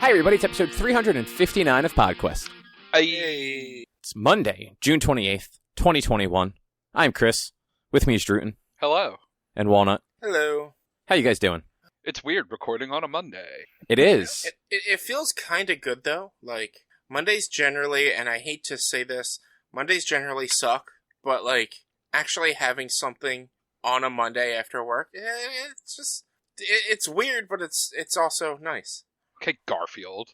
Hi, everybody. It's episode 359 of PodQuest. Hey. It's Monday, June 28th, 2021. I'm Chris. With me is Druten. Hello. And Walnut. Hello. How you guys doing? It's weird recording on a Monday. It is. It feels kind of good, though. Like, Mondays generally, and I hate to say this, Mondays generally suck, but, like, actually having something on a Monday after work, it's just, it's weird, but it's also nice. Okay, Garfield.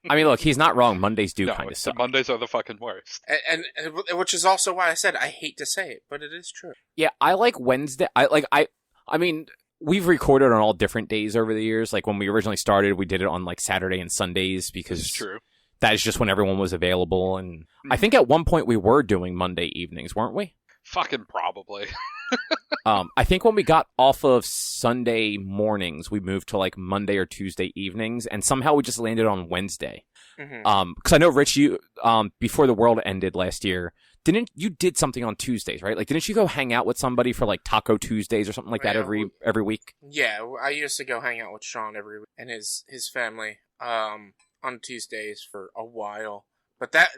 I mean, look, he's not wrong. Mondays do kind of The suck. Mondays are the fucking worst. And which is also why I said I hate to say it, but it is true. Yeah, I like Wednesday. I mean, we've recorded on all different days over the years. Like, when we originally started, we did it on, like, Saturday and Sundays because It's true. that is just when everyone was available. And I think at one point we were doing Monday evenings, weren't we? Fucking probably. I think when we got off of Sunday mornings, we moved to like Monday or Tuesday evenings, and somehow we just landed on Wednesday. Mm-hmm. Because I know, Rich, you before the world ended last year, you did something on Tuesdays, right? Like, didn't you go hang out with somebody for like Taco Tuesdays or something like that every week? Yeah, I used to go hang out with Sean every week and his family on Tuesdays for a while. But that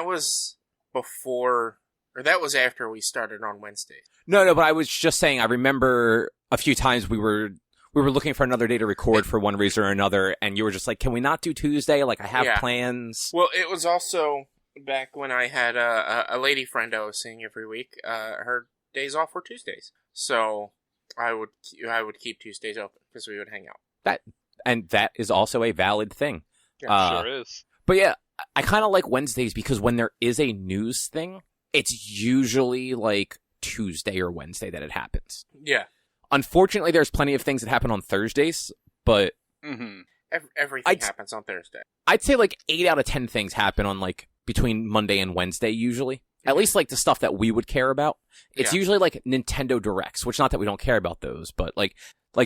was before. Or that was after we started on Wednesdays. No, but I was just saying, I remember a few times we were looking for another day to record for one reason or another, and you were just like, can we not do Tuesday? Like, I have plans. Well, it was also back when I had a lady friend I was seeing every week. Her days off were Tuesdays. So I would keep Tuesdays open because we would hang out. That is also a valid thing. Yeah, Sure is. But yeah, I kind of like Wednesdays because when there is a news thing, it's usually like Tuesday or Wednesday that it happens. Yeah. Unfortunately, there's plenty of things that happen on Thursdays, but everything happens on Thursday. I'd say like 8 out of 10 things happen on like between Monday and Wednesday usually. At least like the stuff that we would care about. It's usually like Nintendo Directs, which not that we don't care about those, but like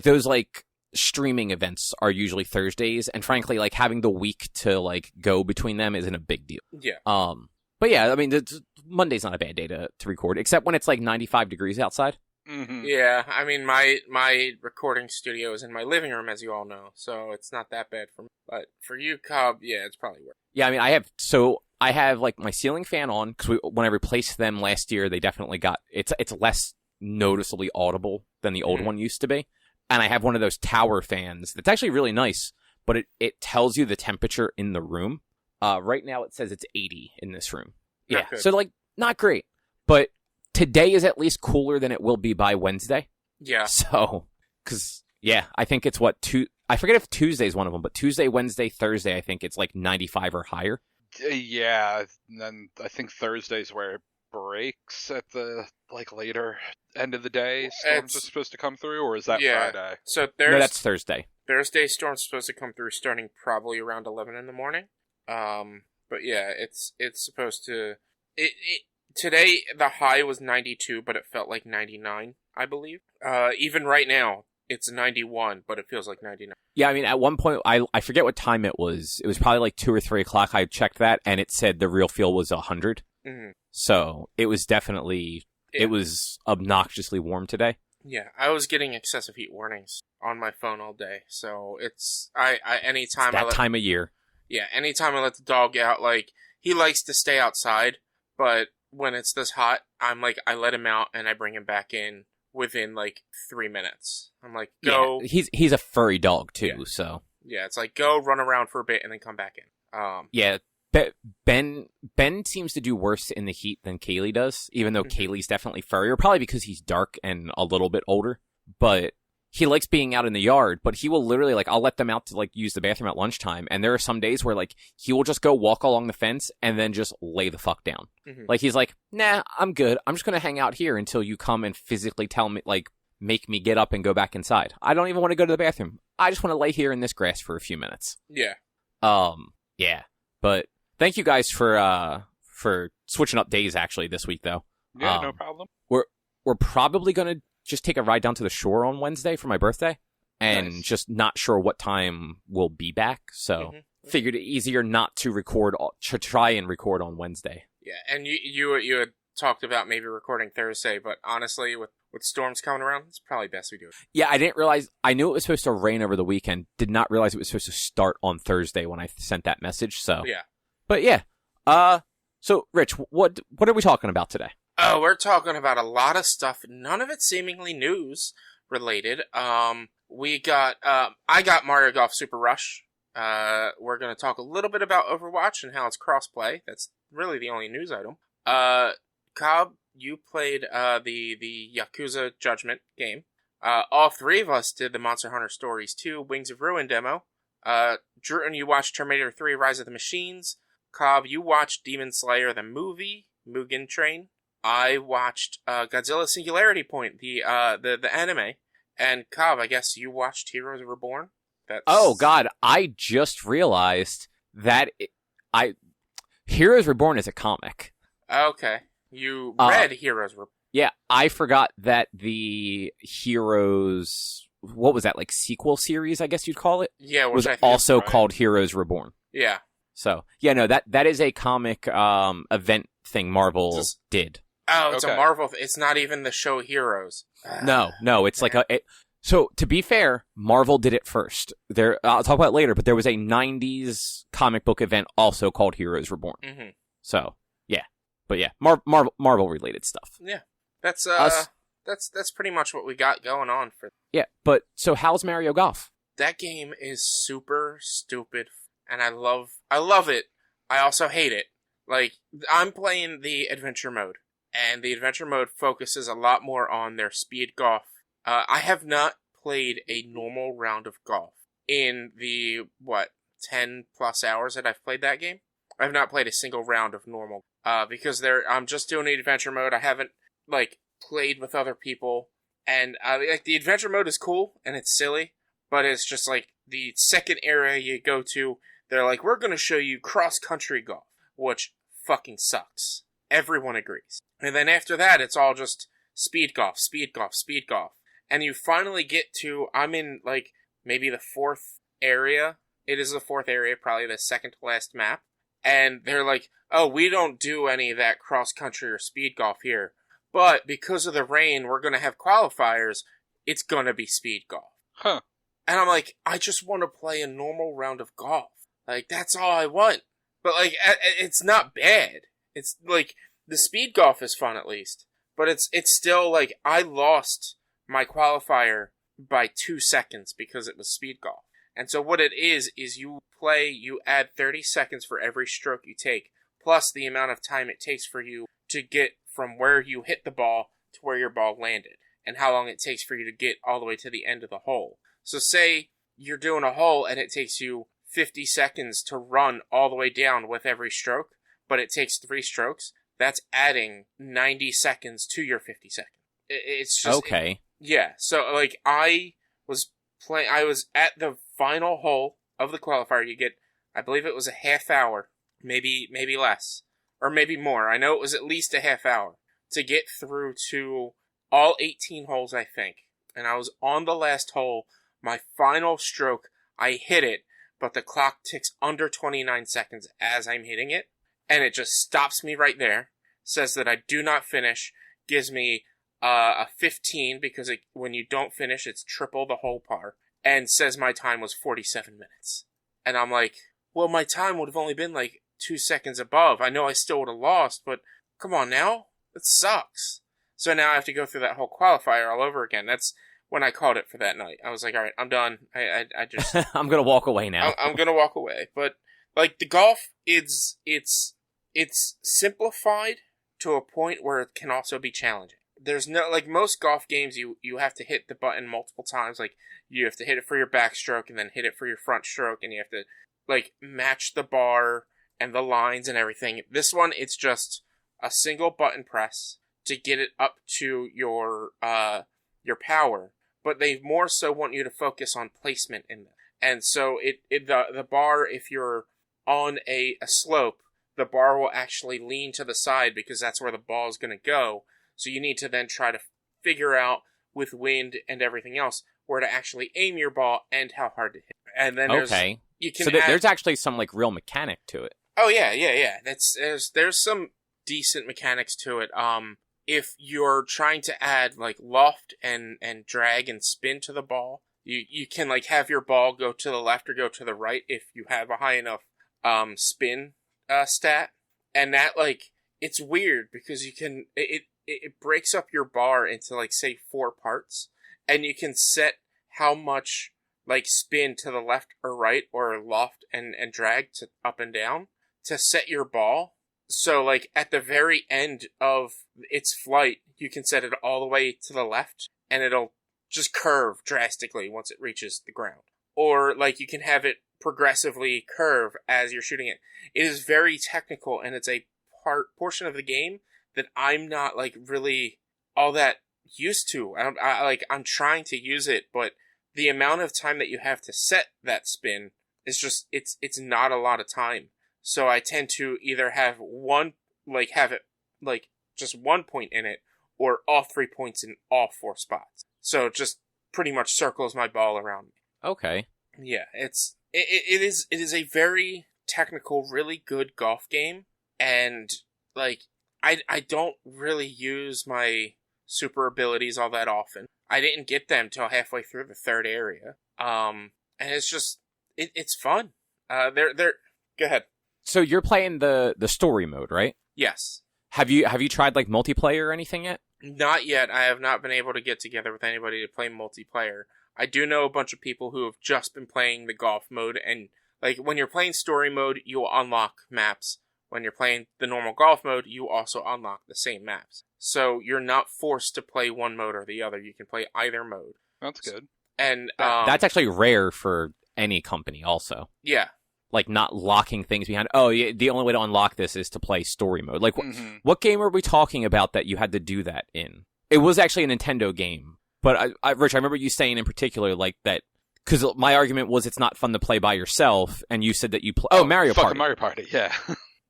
those like streaming events are usually Thursdays, and frankly, like having the week to like go between them isn't a big deal. Yeah. But yeah, I mean, Monday's not a bad day to record, except when it's like 95 degrees outside. Mm-hmm. Yeah, I mean, my recording studio is in my living room, as you all know, so it's not that bad for me. But for you, Cobb, yeah, it's probably worse. Yeah, I mean, I have like my ceiling fan on, because when I replaced them last year, they definitely got, it's less noticeably audible than the old one used to be. And I have one of those tower fans that's actually really nice, but it tells you the temperature in the room. Right now it says it's 80 in this room. Yeah, so like, not great. But today is at least cooler than it will be by Wednesday. Yeah. So, because, yeah, I think it's I forget if Tuesday's one of them, but Tuesday, Wednesday, Thursday, I think it's like 95 or higher. Yeah, and then I think Thursday's where it breaks at the like later end of the day. Storms are supposed to come through, or is that Friday? So no, that's Thursday. Thursday storm's supposed to come through starting probably around 11 in the morning. But yeah, it's supposed to. Today the high was 92, but it felt like 99, I believe. Even right now it's 91, but it feels like 99. Yeah, I mean, at one point I forget what time it was. It was probably like 2 or 3 o'clock. I checked that, and it said the real feel was 100. Mm-hmm. So it was definitely it was obnoxiously warm today. Yeah, I was getting excessive heat warnings on my phone all day. So it's anytime it's that time of year. Yeah, anytime I let the dog out, like, he likes to stay outside, but when it's this hot, I'm like, I let him out and I bring him back in within, like, 3 minutes. I'm like, go. Yeah, he's a furry dog, too, so. Yeah, it's like, go run around for a bit and then come back in. Yeah, Ben seems to do worse in the heat than Kaylee does, even though Kaylee's definitely furrier, probably because he's dark and a little bit older, but he likes being out in the yard, but he will literally, like, I'll let them out to, like, use the bathroom at lunchtime, and there are some days where, like, he will just go walk along the fence and then just lay the fuck down. Mm-hmm. Like, he's like, nah, I'm good. I'm just gonna hang out here until you come and physically tell me, like, make me get up and go back inside. I don't even want to go to the bathroom. I just want to lay here in this grass for a few minutes. Yeah. Yeah. But thank you guys for switching up days, actually, this week, though. Yeah, no problem. We're probably gonna just take a ride down to the shore on Wednesday for my birthday, and just not sure what time we'll be back. So figured it easier not to try and record on Wednesday. Yeah, and you had talked about maybe recording Thursday, but honestly, with storms coming around, it's probably best we do it. Yeah, I didn't realize. I knew it was supposed to rain over the weekend. Did not realize it was supposed to start on Thursday when I sent that message. So yeah. But yeah. So Rich, what are we talking about today? Oh, we're talking about a lot of stuff. None of it seemingly news related. I got Mario Golf Super Rush. We're going to talk a little bit about Overwatch and how it's crossplay. That's really the only news item. Cobb, you played the Yakuza Judgement game. All three of us did the Monster Hunter Stories 2 Wings of Ruin demo. Druten, you watched Terminator 3 Rise of the Machines. Cobb, you watched Demon Slayer the movie, Mugen Train. I watched Godzilla Singularity Point, the anime. And Cobb, I guess you watched Heroes Reborn? Oh God, I just realized that Heroes Reborn is a comic. Okay. You read Heroes Reborn. Yeah, I forgot that the Heroes, what was that, like sequel series, I guess you'd call it? Yeah, was also called Heroes Reborn. Yeah. So, yeah, no, that is a comic event thing Marvel did. Oh, it's a Marvel it's not even the show Heroes. No, it's like so, to be fair, Marvel did it first. I'll talk about it later, but there was a 90s comic book event also called Heroes Reborn. Mm-hmm. So, yeah. But yeah, Marvel-related stuff. Yeah. That's pretty much what we got going on for. Yeah, but so how's Mario Golf? That game is super stupid, and I love it. I also hate it. Like, I'm playing the adventure mode, and the adventure mode focuses a lot more on their speed golf. I have not played a normal round of golf in the 10 plus hours that I've played that game. I have not played a single round of normal because I'm just doing the adventure mode. I haven't played with other people, and the adventure mode is cool and it's silly, but it's just the second area you go to, they're like, we're going to show you cross country golf, which fucking sucks. Everyone agrees. And then after that, it's all just speed golf, speed golf, speed golf. And you finally get to, I'm in maybe the fourth area. It is the fourth area, probably the second to last map. And they're like, oh, we don't do any of that cross country or speed golf here. But because of the rain, we're going to have qualifiers. It's going to be speed golf. Huh. And I'm like, I just want to play a normal round of golf. That's all I want. But it's not bad. It's the speed golf is fun at least. But it's still I lost my qualifier by 2 seconds because it was speed golf. And so what it is you add 30 seconds for every stroke you take, plus the amount of time it takes for you to get from where you hit the ball to where your ball landed, and how long it takes for you to get all the way to the end of the hole. So say you're doing a hole and it takes you 50 seconds to run all the way down with every stroke, but it takes 3 strokes, that's adding 90 seconds to your 50 seconds. It's just... Okay. Yeah, so I was at the final hole of the qualifier. You get, I believe it was a half hour, maybe less, or maybe more. I know it was at least a half hour to get through to all 18 holes, I think. And I was on the last hole, my final stroke, I hit it, but the clock ticks under 29 seconds as I'm hitting it, and it just stops me right there, says that I do not finish, gives me a 15 because when you don't finish, it's triple the hole par, and says my time was 47 minutes. And I'm like, well, my time would have only been 2 seconds above. I know I still would have lost, but come on now. That sucks. So now I have to go through that whole qualifier all over again. That's when I called it for that night. I was like, all right, I'm done. I just... I'm going to walk away now. I'm going to walk away. But, the golf, it's simplified to a point where it can also be challenging. There's no, most golf games, you have to hit the button multiple times. You have to hit it for your backstroke and then hit it for your front stroke, and you have to, match the bar and the lines and everything. This one, it's just a single button press to get it up to your power, but they more so want you to focus on placement in them. And so the bar, if you're on a slope, the bar will actually lean to the side because that's where the ball is going to go. So you need to then try to figure out, with wind and everything else, where to actually aim your ball and how hard to hit. And then there's actually some real mechanic to it. Oh yeah. There's some decent mechanics to it. if you're trying to add like loft and drag and spin to the ball, you can like have your ball go to the left or go to the right if you have a high enough spin stat. And that like it's weird because you can it breaks up your bar into like say 4 parts, and you can set how much like spin to the left or right or loft and drag to up and down to set your ball. So like at the very end of its flight, you can set it all the way to the left and it'll just curve drastically once it reaches the ground. Or like you can have it progressively curve as you're shooting it. It is very technical, and it's a portion of the game that I'm not like really all that used to. I'm trying to use it, but the amount of time that you have to set that spin is just it's not a lot of time. So I tend to either have just 1 point in it, or all 3 points in all 4 spots. So it just pretty much circles my ball around me. Okay. Yeah, it is a very technical, really good golf game, and like I don't really use my super abilities all that often. I didn't get them till halfway through the 3rd area. And it's just it's fun. They're go ahead. So you're playing the story mode, right? Yes. Have you tried like multiplayer or anything yet? Not yet. I have not been able to get together with anybody to play multiplayer. I do know a bunch of people who have just been playing the golf mode, and like when you're playing story mode, you will unlock maps. When you're playing the normal golf mode, you also unlock the same maps. So you're not forced to play one mode or the other. You can play either mode. That's good. And that's actually rare for any company also. Yeah. Like not locking things behind, oh, yeah, the only way to unlock this is to play story mode. Like, what game are we talking about that you had to do that in? It was actually a Nintendo game. But, Rich, I remember you saying in particular, like, that, because my argument was it's not fun to play by yourself, and you said that you play... Oh, Mario Party. Mario Party, yeah.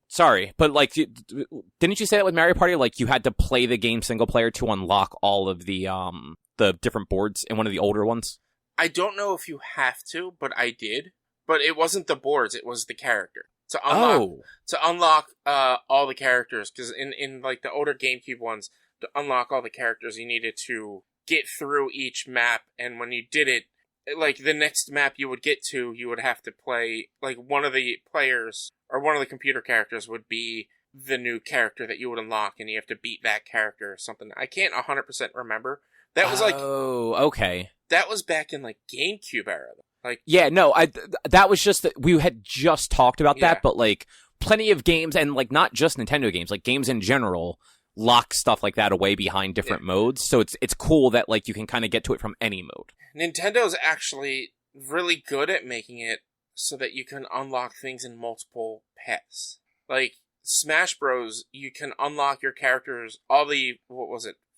Sorry, but, like, didn't you say that with Mario Party? Like, you had to play the game single player to unlock all of the different boards in one of the older ones? I don't know if you have to, but I did. But it wasn't the boards, it was the character. To unlock all the characters, because in like the older GameCube ones, to unlock all the characters, you needed to get through each map, and when you did it, like the next map you would get to, you would have to play, like one of the players, or one of the computer characters would be the new character that you would unlock, and you have to beat that character or something. I can't 100% remember. That was like... Oh, okay. That was back in like GameCube era, though. Like, yeah, no, that was just that we had just talked about that, but like plenty of games, and like not just Nintendo games, like games in general lock stuff like that away behind different modes. So it's cool that like you can kind of get to it from any mode. Nintendo's actually really good at making it so that you can unlock things in multiple paths. Like Smash Bros, you can unlock your characters, all the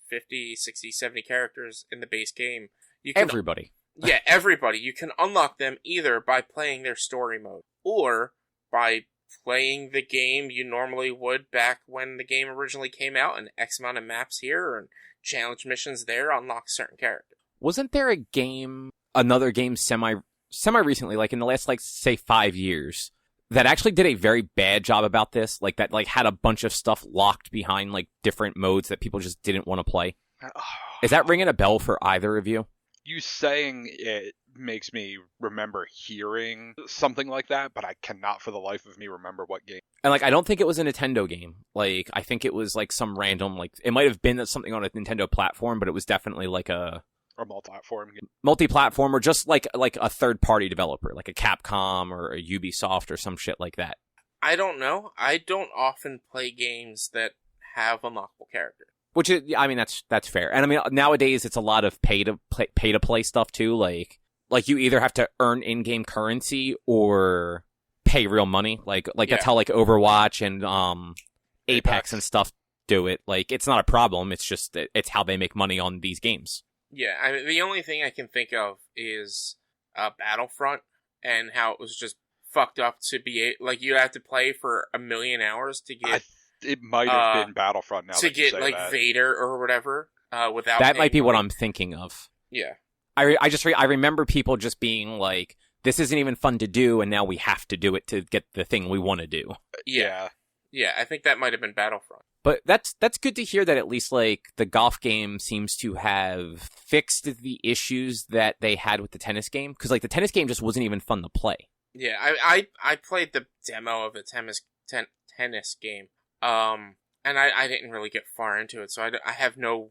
50, 60, 70 characters in the base game. You can everybody. Yeah, everybody. You can unlock them either by playing their story mode or by playing the game you normally would back when the game originally came out, and X amount of maps here and challenge missions there unlock certain characters. Wasn't there another game semi recently, like in the last, like, say 5 years, that actually did a very bad job about this? Like that like had a bunch of stuff locked behind like different modes that people just didn't want to play? Is that ringing a bell for either of you? You saying it makes me remember hearing something like that, but I cannot for the life of me remember what game. And like, I don't think it was a Nintendo game. Like, I think it was like some random, like, it might have been something on a Nintendo platform, but it was definitely like a multi-platform game. Multi-platform, or just like a third-party developer, like a Capcom or a Ubisoft or some shit like that. I don't know. I don't often play games that have unlockable characters. Which is, I mean, that's fair. And I mean, nowadays it's a lot of pay to play stuff too. Like you either have to earn in-game currency or pay real money. Like that's how like Overwatch and Apex and stuff do it. Like, it's not a problem. It's just it's how they make money on these games. Yeah, I mean, the only thing I can think of is Battlefront, and how it was just fucked up to be like you have to play for 1 million hours to get. It might have been Battlefront now to get like that. Vader or whatever without. That might be what I'm thinking of. Yeah, I remember people just being like, "This isn't even fun to do, and now we have to do it to get the thing we want to do." Yeah. I think that might have been Battlefront. But that's good to hear that at least like the golf game seems to have fixed the issues that they had with the tennis game, because like the tennis game just wasn't even fun to play. Yeah, I played the demo of the tennis game, and I didn't really get far into it, so I have no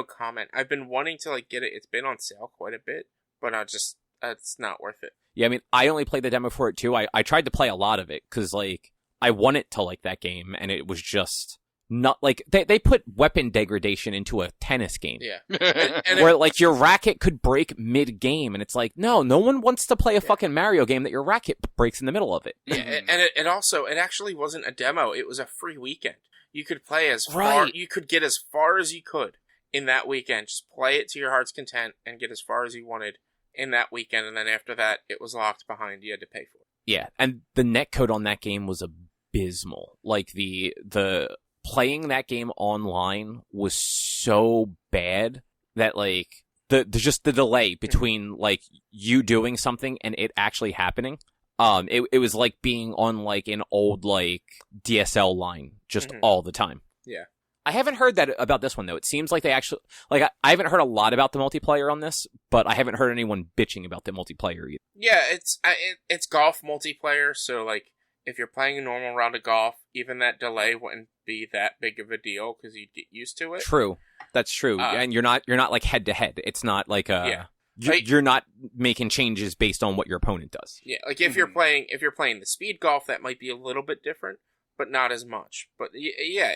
comment. I've been wanting to like get it. It's been on sale quite a bit, but it's not worth it. Yeah, I mean, I only played the demo for it too. I tried to play a lot of it because like I wanted to like that game, and it was just not like they put weapon degradation into a tennis game. Yeah, where like your racket could break mid game, and it's like no one wants to play a fucking Mario game that your racket breaks in the middle of it. Yeah, and it actually wasn't a demo. It was a free weekend. You could play as far, you could get as far as you could in that weekend. Just play it to your heart's content and get as far as you wanted in that weekend, and then after that, it was locked behind. You had to pay for it. Yeah, and the netcode on that game was abysmal. Like the playing that game online was so bad that like the delay between like you doing something and it actually happening. It was like being on like an old like DSL line just all the time. Yeah. I haven't heard that about this one though. It seems like they actually like I haven't heard a lot about the multiplayer on this, but I haven't heard anyone bitching about the multiplayer either. Yeah, it's golf multiplayer, so like if you're playing a normal round of golf, even that delay wouldn't be that big of a deal because you'd get used to it. True, that's true, and you're not like head to head. It's not like you're not making changes based on what your opponent does. Yeah, like if you're playing the speed golf, that might be a little bit different, but not as much. But yeah,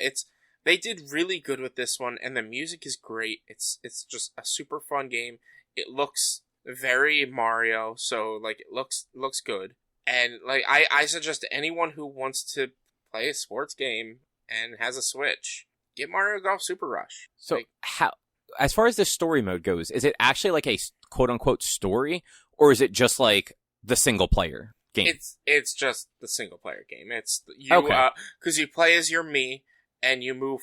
they did really good with this one, and the music is great. It's just a super fun game. It looks very Mario, so like it looks good. And like I suggest to anyone who wants to play a sports game and has a Switch, get Mario Golf Super Rush. So how, as far as the story mode goes, is it actually like a quote unquote story, or is it just like the single player game? It's just the single player game. It's you because you play as your Mii and you move.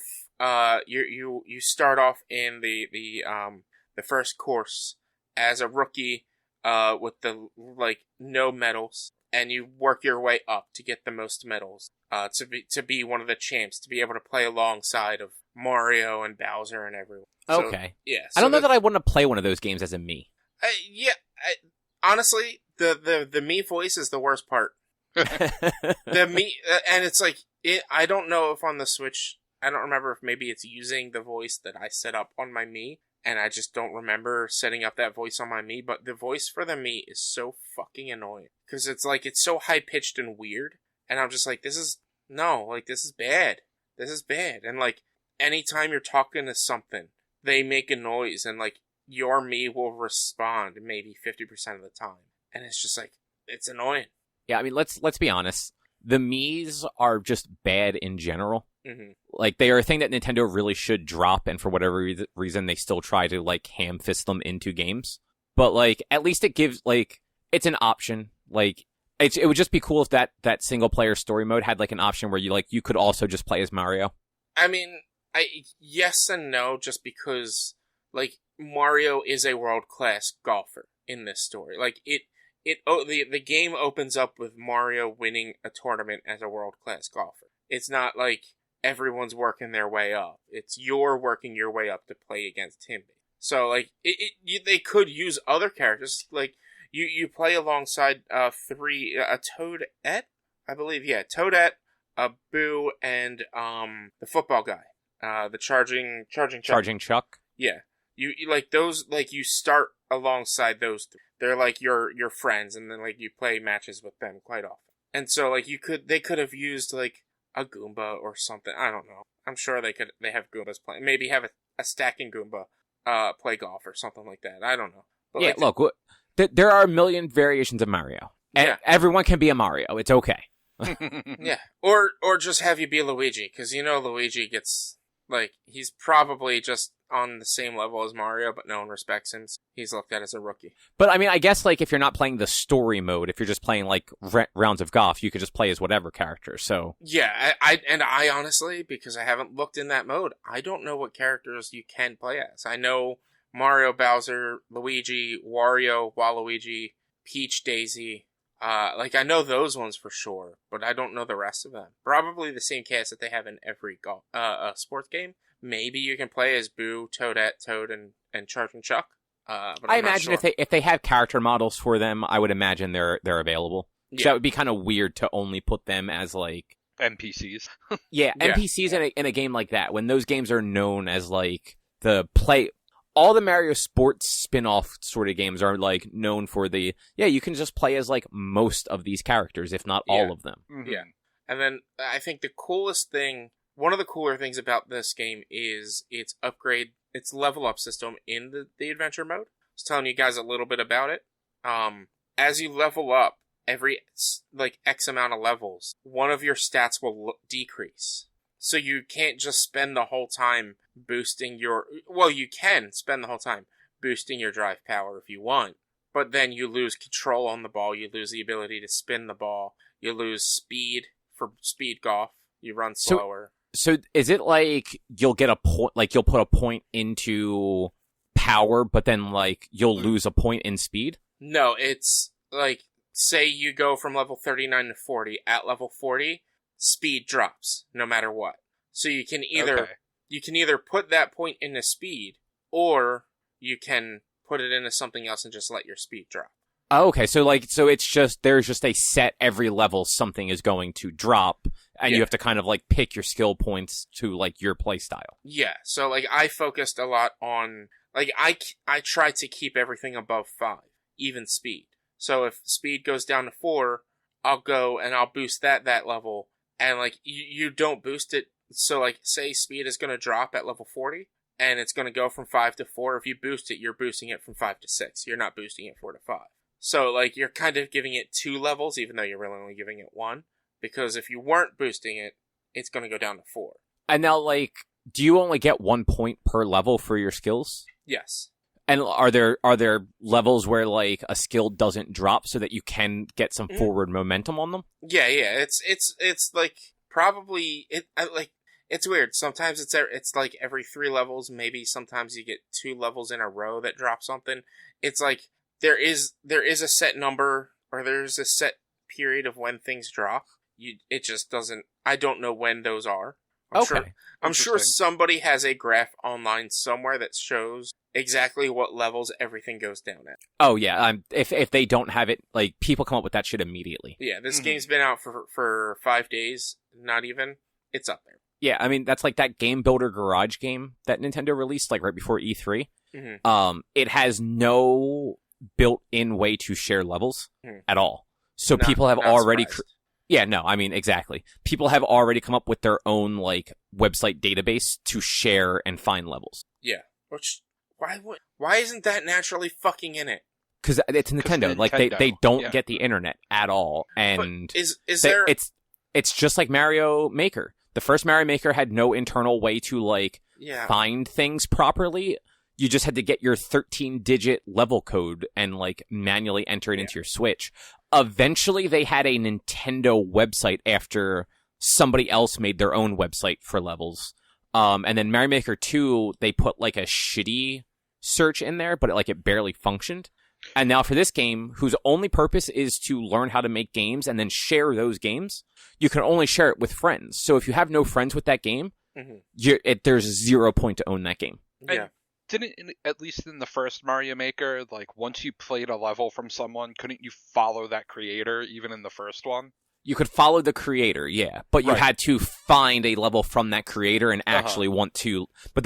You start off in the first course as a rookie with the like no medals. And you work your way up to get the most medals, to be one of the champs, to be able to play alongside of Mario and Bowser and everyone. Okay. So, yeah. So I don't know that I want to play one of those games as a Mii. Honestly, the Mii voice is the worst part. The Mii, and it's like, I don't know if on the Switch, I don't remember if maybe it's using the voice that I set up on my Mii. And I just don't remember setting up that voice on my Mii, but the voice for the Mii is so fucking annoying. Because it's like, it's so high-pitched and weird, and I'm just like, this is bad. This is bad. And like, anytime you're talking to something, they make a noise, and like, your Mii will respond maybe 50% of the time. And it's just like, it's annoying. Yeah, I mean, let's be honest. The Miis are just bad in general. Mm-hmm. Like, they are a thing that Nintendo really should drop, and for whatever reason, they still try to, like, ham-fist them into games. But, like, at least it gives, like, it's an option. Like, it would just be cool if that single-player story mode had, like, an option where you could also just play as Mario. I mean, yes and no, just because, like, Mario is a world-class golfer in this story. Like, the game opens up with Mario winning a tournament as a world-class golfer. It's not like everyone's working their way up. It's you're working your way up to play against him. So, like, they could use other characters. Like, you play alongside a Toadette, I believe. Yeah, Toadette, a Boo, and the football guy, the charging Chuck. Yeah, you like those. Like, you start alongside those three. They're like your friends, and then like you play matches with them quite often. And so like they could have used like a Goomba or something. I don't know. I'm sure they have Goombas playing. Maybe have a stacking Goomba play golf or something like that. I don't know. But yeah, like, look, there are a million variations of Mario. Yeah. Everyone can be a Mario. It's okay. Yeah. Or just have you be Luigi, because Luigi gets, like, he's probably just on the same level as Mario, but no one respects him. He's looked at as a rookie. But, I mean, I guess, like, if you're not playing the story mode, if you're just playing, like, rounds of golf, you could just play as whatever character, so... Yeah, I honestly, because I haven't looked in that mode, I don't know what characters you can play as. I know Mario, Bowser, Luigi, Wario, Waluigi, Peach, Daisy, Like, I know those ones for sure, but I don't know the rest of them. Probably the same cast that they have in every sports game. Maybe you can play as Boo, Toadette, Toad, and Charge and Chuck. But I imagine if they have character models for them, I would imagine they're available. Yeah. That would be kind of weird to only put them as like NPCs. Yeah, NPCs in a game like that, when those games are known as like the play. All the Mario Sports spin-off sort of games are like known for you can just play as like most of these characters, if not all of them. Mm-hmm. Yeah. And then I think one of the cooler things about this game is its level up system in the adventure mode. I was telling you guys a little bit about it. As you level up, every like X amount of levels, one of your stats will decrease. So you can't just spend the whole time boosting you can spend the whole time boosting your drive power if you want, but then you lose control on the ball, you lose the ability to spin the ball, you lose speed for speed golf, you run slower. So is it like you'll get a point, like you'll put a point into power, but then like you'll lose a point in speed? No, it's like, say you go from level 39 to 40, at level 40, speed drops no matter what. So you can either put that point into speed, or you can put it into something else and just let your speed drop. Oh, okay, so it's just there's just a set every level something is going to drop, and you have to kind of like pick your skill points to like your play style. Yeah, so like I focused a lot on like I try to keep everything above 5, even speed. So if speed goes down to 4, I'll go and I'll boost that level, and like you don't boost it. So, like, say speed is going to drop at level 40, and it's going to go from 5 to 4. If you boost it, you're boosting it from 5 to 6. You're not boosting it 4 to 5. So, like, you're kind of giving it 2 levels, even though you're really only giving it 1. Because if you weren't boosting it, it's going to go down to 4. And now, like, do you only get 1 point per level for your skills? Yes. And are there levels where, like, a skill doesn't drop so that you can get some forward momentum on them? Yeah. It's like, probably, it's weird. Sometimes it's like every 3 levels. Maybe sometimes you get 2 levels in a row that drop something. It's like there is a set number, or there's a set period of when things drop. It just doesn't. I don't know when those are. I'm sure somebody has a graph online somewhere that shows exactly what levels everything goes down at. Oh yeah. If they don't have it, like, people come up with that shit immediately. Yeah. This game's been out for 5 days. Not even. It's up there. Yeah, I mean, that's like that Game Builder Garage game that Nintendo released, like, right before E3. Mm-hmm. It has no built-in way to share levels at all. So people have already... exactly. People have already come up with their own, like, website database to share and find levels. Yeah. Why isn't that naturally fucking in it? Because it's Nintendo. Like, they don't get the internet at all. And it's just like Mario Maker. The first Mario Maker had no internal way to, like, find things properly. You just had to get your 13-digit level code and, like, manually enter it into your Switch. Eventually, they had a Nintendo website after somebody else made their own website for levels. And then Mario Maker 2, they put, like, a shitty search in there, but it barely functioned. And now for this game, whose only purpose is to learn how to make games and then share those games, you can only share it with friends. So if you have no friends with that game, there's 0 point to own that game. Yeah. Didn't, at least in the first Mario Maker, like, once you played a level from someone, couldn't you follow that creator even in the first one? You could follow the creator, yeah, but you had to find a level from that creator and actually want to... But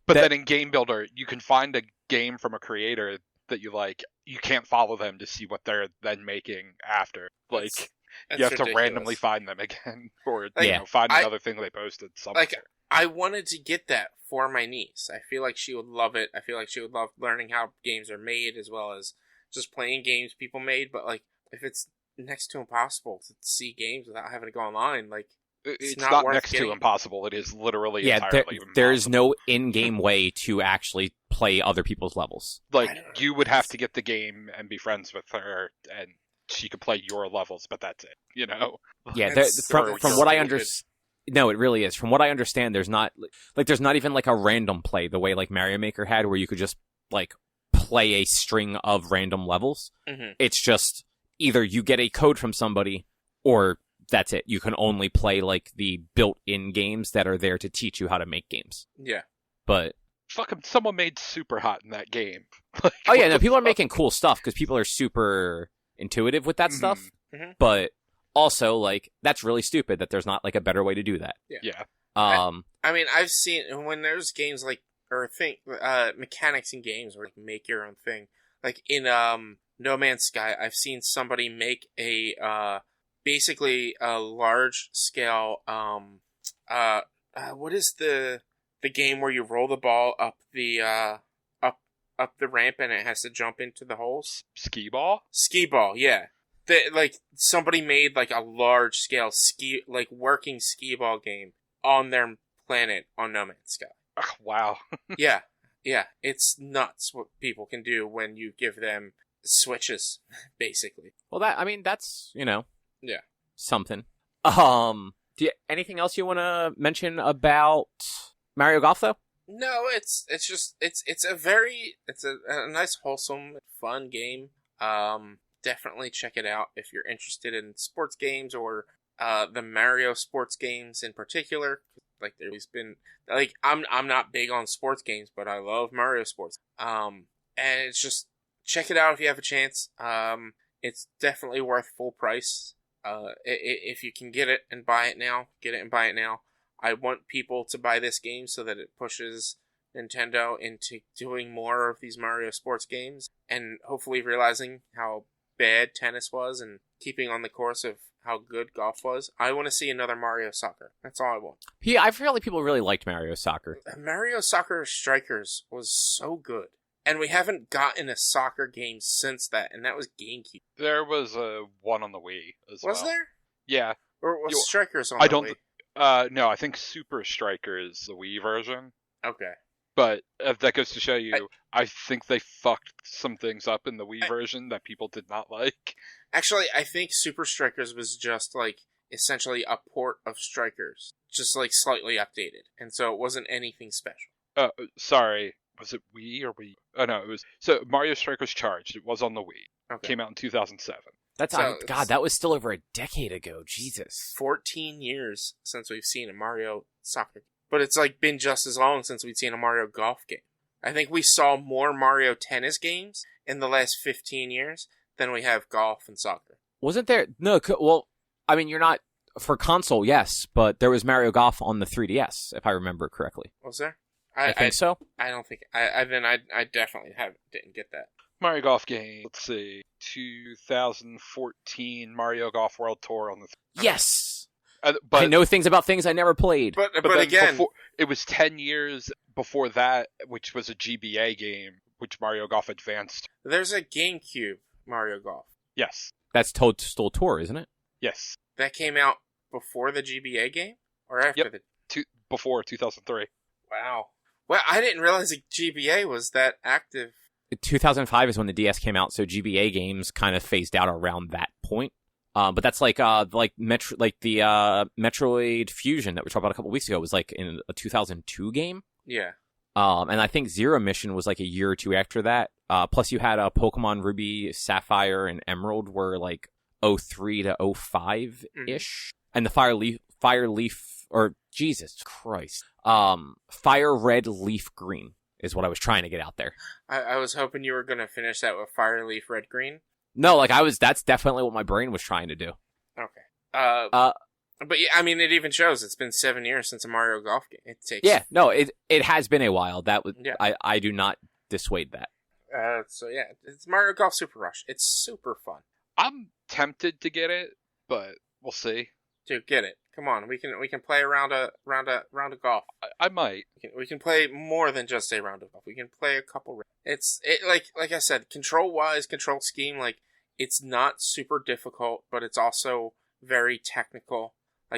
then in Game Builder, you can find a game from a creator that you like. You can't follow them to see what they're then making after. Like, you have to randomly find them again, or find another thing they posted somewhere. Like, I wanted to get that for my niece. I feel like she would love it. I feel like she would love learning how games are made, as well as just playing games people made. But, like, if it's next to impossible to see games without having to go online, like, it's not next to impossible. It is literally entirely impossible. There is no in-game way to actually play other people's levels. Like, you would have to get the game and be friends with her, and she could play your levels, but that's it, you know? Yeah, from what I understand... No, it really is. From what I understand, there's not even, like, a random play the way, like, Mario Maker had, where you could just, like, play a string of random levels. Mm-hmm. It's just... either you get a code from somebody, or that's it. You can only play like the built-in games that are there to teach you how to make games. Yeah. But fucking someone made Super Hot in that game. Like, oh yeah, no, people are making cool stuff because people are super intuitive with that stuff. Mm-hmm. But also, like, that's really stupid that there's not like a better way to do that. Yeah. I mean, I've seen when there's games like mechanics in games where you can make your own thing. Like in No Man's Sky, I've seen somebody make a basically a large scale what is the game where you roll the ball up the up the ramp and it has to jump into the holes? Skee ball? Skee ball, yeah. Like somebody made like a large scale working skee ball game on their planet on No Man's Sky. Oh, wow. Yeah. It's nuts what people can do when you give them switches, basically. Well, that's yeah, something. Anything else you want to mention about Mario Golf though? No, it's a nice, wholesome, fun game. Definitely check it out if you're interested in sports games or the Mario sports games in particular. Like there's been I'm not big on sports games, but I love Mario sports. And it's just check it out if you have a chance. It's definitely worth full price. If you can get it and buy it now, get it and buy it now. I want people to buy this game so that it pushes Nintendo into doing more of these Mario sports games and hopefully realizing how bad tennis was and keeping on the course of how good golf was. I want to see another Mario Soccer. That's all I want. Yeah, I feel like people really liked Mario Soccer. Mario Soccer Strikers was so good. And we haven't gotten a soccer game since that, and that was GameCube. There was one on the Wii as well. Was there? Yeah. Or was Strikers on the Wii? No, I think Super Striker is the Wii version. Okay. But that goes to show you, I think they fucked some things up in the Wii version that people did not like. Actually, I think Super Strikers was just, essentially a port of Strikers. Just, slightly updated. And so it wasn't anything special. Sorry. Was it Wii or Wii? Oh, no, it was... So, Mario Strikers Charged. It was on the Wii. Okay. Came out in 2007. God, that was still over a decade ago. Jesus. 14 years since we've seen a Mario Soccer game. But it's been just as long since we've seen a Mario Golf game. I think we saw more Mario Tennis games in the last 15 years than we have golf and soccer. Wasn't there... No, well, I mean, you're not... For console, yes, but there was Mario Golf on the 3DS, if I remember correctly. Was there? I think so. I don't think... I definitely didn't get that. Mario Golf game, let's see, 2014 Mario Golf World Tour on the... Yes! But I know things about things I never played. But again... It was 10 years before that, which was a GBA game, which Mario Golf advanced. There's a GameCube Mario Golf. Yes. That's Toadstool Tour, isn't it? Yes. That came out before the GBA game? Or after before 2003. Wow. Well, I didn't realize the GBA was that active. 2005 is when the DS came out, so GBA games kind of phased out around that point. But that's the Metroid Fusion that we talked about a couple weeks ago was in a 2002 game. Yeah. And I think Zero Mission was a year or two after that. Plus you had Pokemon Ruby, Sapphire, and Emerald were 03 to 05 ish, and the Fire Red Leaf Green is what I was trying to get out there. I was hoping you were going to finish that with Fire Leaf Red Green. No, that's definitely what my brain was trying to do. Okay. But yeah, I mean, it even shows it's been 7 years since a Mario Golf game. It takes. Yeah, no, it has been a while. That was yeah. I do not dissuade that. So yeah, it's Mario Golf Super Rush. It's super fun. I'm tempted to get it, but we'll see. Dude, get it. Come on, we can play a round of golf. I might. We can play more than just a round of golf. We can play a couple rounds. Like I said, control scheme, it's not super difficult, but it's also very technical.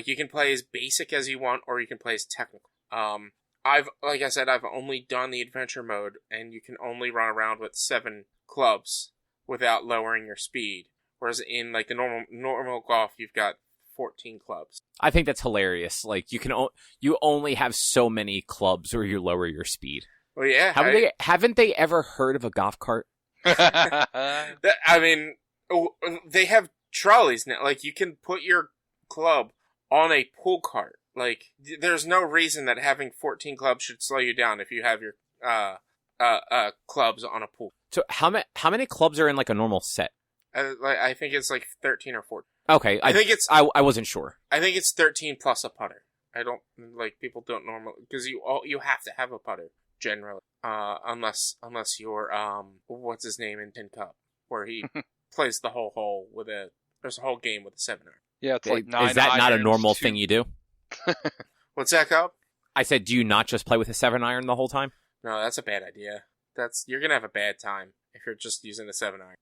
You can play as basic as you want, or you can play as technical. I've only done the adventure mode, and you can only run around with 7 clubs without lowering your speed. Whereas in the normal golf, you've got 14 clubs. I think that's hilarious. You only have so many clubs where you lower your speed. Well, yeah. Haven't they ever heard of a golf cart? I mean, Oh, they have trolleys now. Like, you can put your club on a pool cart. Like, there's no reason that having 14 clubs should slow you down if you have your clubs on a pool. So how many clubs are in like a normal set? I think it's like 13 or 14. Okay, I think it's. I wasn't sure. I think it's 13 plus a putter. I don't like people don't normally because you have to have a putter generally, unless you're what's his name in Tin Cup where he plays the whole hole with there's a whole game with a 7-iron. Yeah, it's like 9 Is that irons, not a normal thing you do? What's that, Cup? I said, do you not just play with a 7-iron the whole time? No, that's a bad idea. You're gonna have a bad time if you're just using a 7-iron.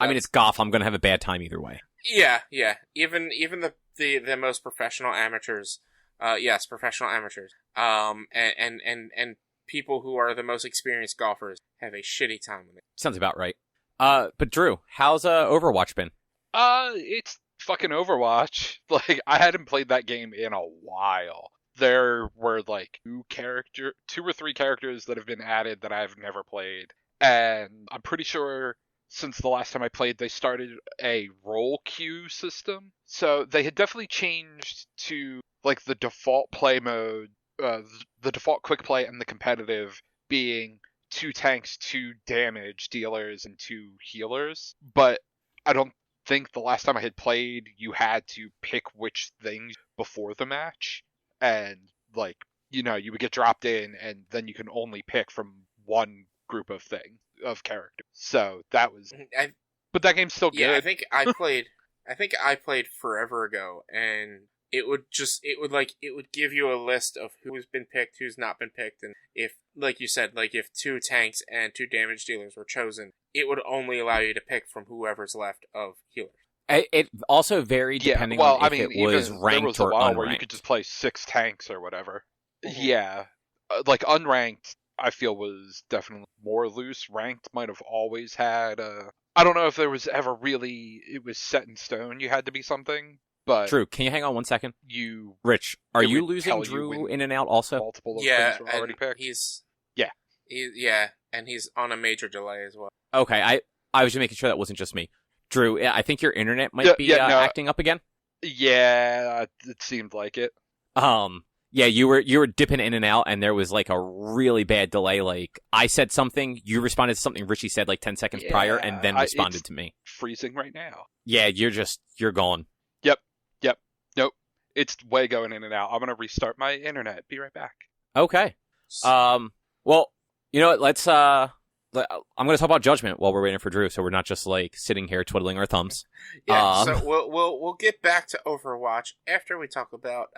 I mean, it's golf. I'm gonna have a bad time either way. Yeah. Even the most professional amateurs, yes, professional amateurs, and people who are the most experienced golfers have a shitty time with it. Sounds about right. But Drew, how's Overwatch been? It's fucking Overwatch. Like, I hadn't played that game in a while. There were like 2 or 3 characters that have been added that I've never played. And I'm pretty sure since the last time I played, they started a role queue system. So they had definitely changed to like the default play mode, the default quick play and the competitive being 2 tanks, 2 damage dealers, and 2 healers. But I don't think the last time I had played, you had to pick which things before the match. And, like, you know, you would get dropped in, and then you can only pick from one group of characters. So that was... but that game's still good. Yeah, I think I played forever ago, and it would give you a list of who's been picked, who's not been picked, and if, like you said, like if 2 tanks and 2 damage dealers were chosen, it would only allow you to pick from whoever's left of healers. It also varied depending on if it was ranked there was a or while unranked. where you could just play 6 tanks or whatever. Mm-hmm. Yeah. Like, unranked, I feel, was definitely more loose. Ranked might have always had... I don't know if there was ever really... It was set in stone. You had to be something, but... Drew, can you hang on one second? Rich, are you losing Drew in and out also? Multiple of things were already picked. And he's on a major delay as well. Okay, I was just making sure that wasn't just me. Drew, I think your internet might be acting up again. Yeah, it seemed like it. Yeah, you were dipping in and out, and there was like a really bad delay. Like, I said something, you responded to something Richie said like 10 seconds prior, and then responded to me. Freezing right now. Yeah, you're gone. Yep. Nope. It's way going in and out. I'm gonna restart my internet. Be right back. Okay. Well, you know what? I'm going to talk about Judgment while we're waiting for Drew, so we're not just like sitting here twiddling our thumbs. Yeah, so we'll get back to Overwatch after we talk about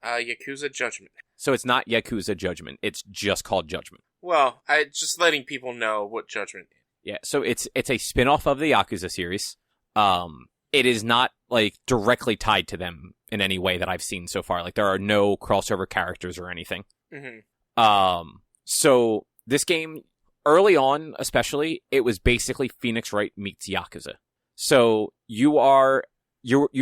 Yakuza Judgment. So it's not Yakuza Judgment; it's just called Judgment. Well, I just letting people know what Judgment is. Yeah, so it's a spin-off of the Yakuza series. It is not like directly tied to them in any way that I've seen so far. Like, there are no crossover characters or anything. Mm-hmm. So this game, early on, especially, it was basically Phoenix Wright meets Yakuza. So you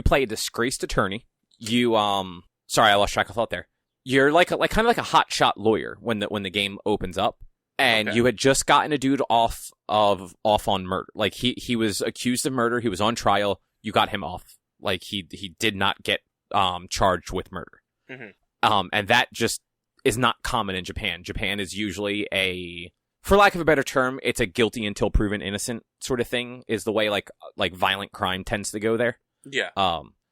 play a disgraced attorney. Sorry, I lost track of thought there. You're like kind of like a hotshot lawyer when the game opens up, and you had just gotten a dude off on murder. Like he was accused of murder. He was on trial. You got him off. Like he did not get charged with murder. Mm-hmm. And that just is not common in Japan. Japan is usually for lack of a better term, it's a guilty until proven innocent sort of thing, is the way like violent crime tends to go there. Yeah.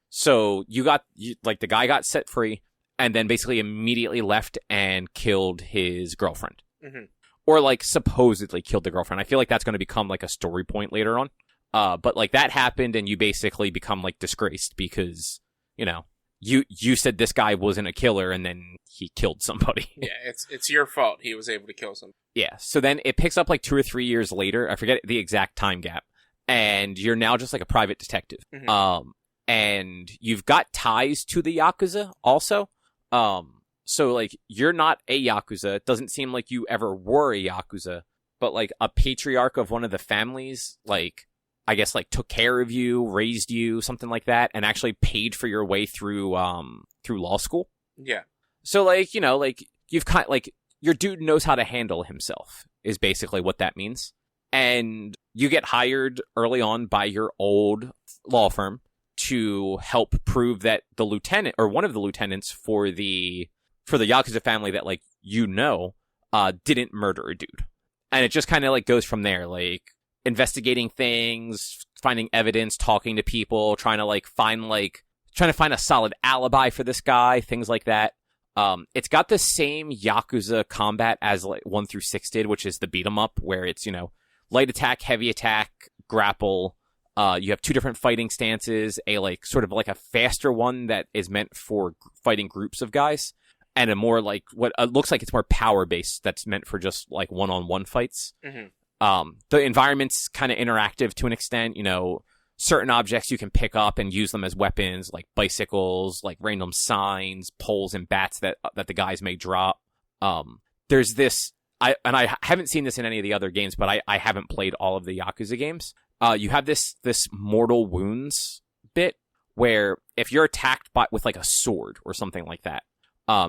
So the guy got set free and then basically immediately left and killed his girlfriend. Mm-hmm. Or like supposedly killed the girlfriend. I feel like that's going to become like a story point later on. But like that happened and you basically become like disgraced because, you know, you said this guy wasn't a killer and then he killed somebody. Yeah, it's your fault he was able to kill somebody. Yeah, so then it picks up like 2 or 3 years later. I forget the exact time gap. And you're now just like a private detective. Mm-hmm. And you've got ties to the Yakuza also. So like you're not a Yakuza. It doesn't seem like you ever were a Yakuza. But like a patriarch of one of the families, like, I guess like took care of you, raised you, something like that, and actually paid for your way through law school. Yeah. So like, you know, like you've kind like your dude knows how to handle himself is basically what that means. and you get hired early on by your old law firm to help prove that the lieutenant or one of the lieutenants for the Yakuza family that like didn't murder a dude. And it just kind of like goes from there, like investigating things, finding evidence, talking to people, trying to find a solid alibi for this guy, things like that. It's got the same Yakuza combat as like 1 through 6 did, which is the beat 'em up, where it's, light attack, heavy attack, grapple. You have 2 different fighting stances, a like sort of like a faster one that is meant for fighting groups of guys, and a more like what looks like it's more power based that's meant for just like one-on-one fights. Mm-hmm. The environment's kind of interactive to an extent. Certain objects you can pick up and use them as weapons, like bicycles, like random signs, poles, and bats that the guys may drop. There's this, I haven't seen this in any of the other games, but I haven't played all of the Yakuza games. You have this mortal wounds bit where if you're attacked with like a sword or something like that,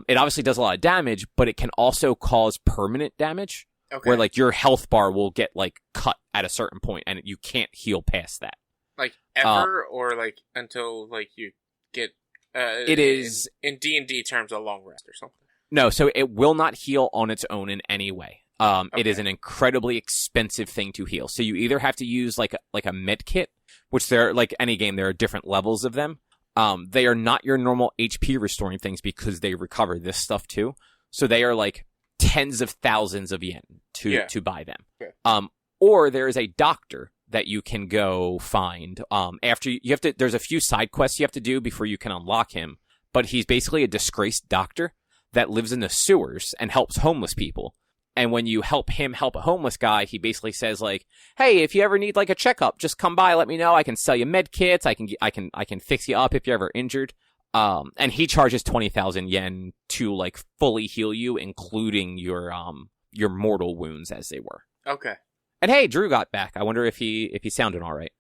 it obviously does a lot of damage, but it can also cause permanent damage. Okay. Where like your health bar will get like cut at a certain point and you can't heal past that. Like ever, or like until like you get it is in D&D terms a long rest or something. No, so it will not heal on its own in any way. It is an incredibly expensive thing to heal. So you either have to use like a med kit, which there, like any game, there are different levels of them. They are not your normal HP restoring things because they recover this stuff too. So they are like tens of thousands of yen to buy them. Okay. Or there is a doctor that you can go find. After you have to, there's a few side quests you have to do before you can unlock him. But he's basically a disgraced doctor that lives in the sewers and helps homeless people. And when you help him help a homeless guy, he basically says like, "Hey, if you ever need like a checkup, just come by, let me know. I can sell you med kits. I can fix you up if you're ever injured." And he charges 20,000 yen to like fully heal you, including your mortal wounds as they were. Okay. And hey, Drew got back. I wonder if he sounded all right.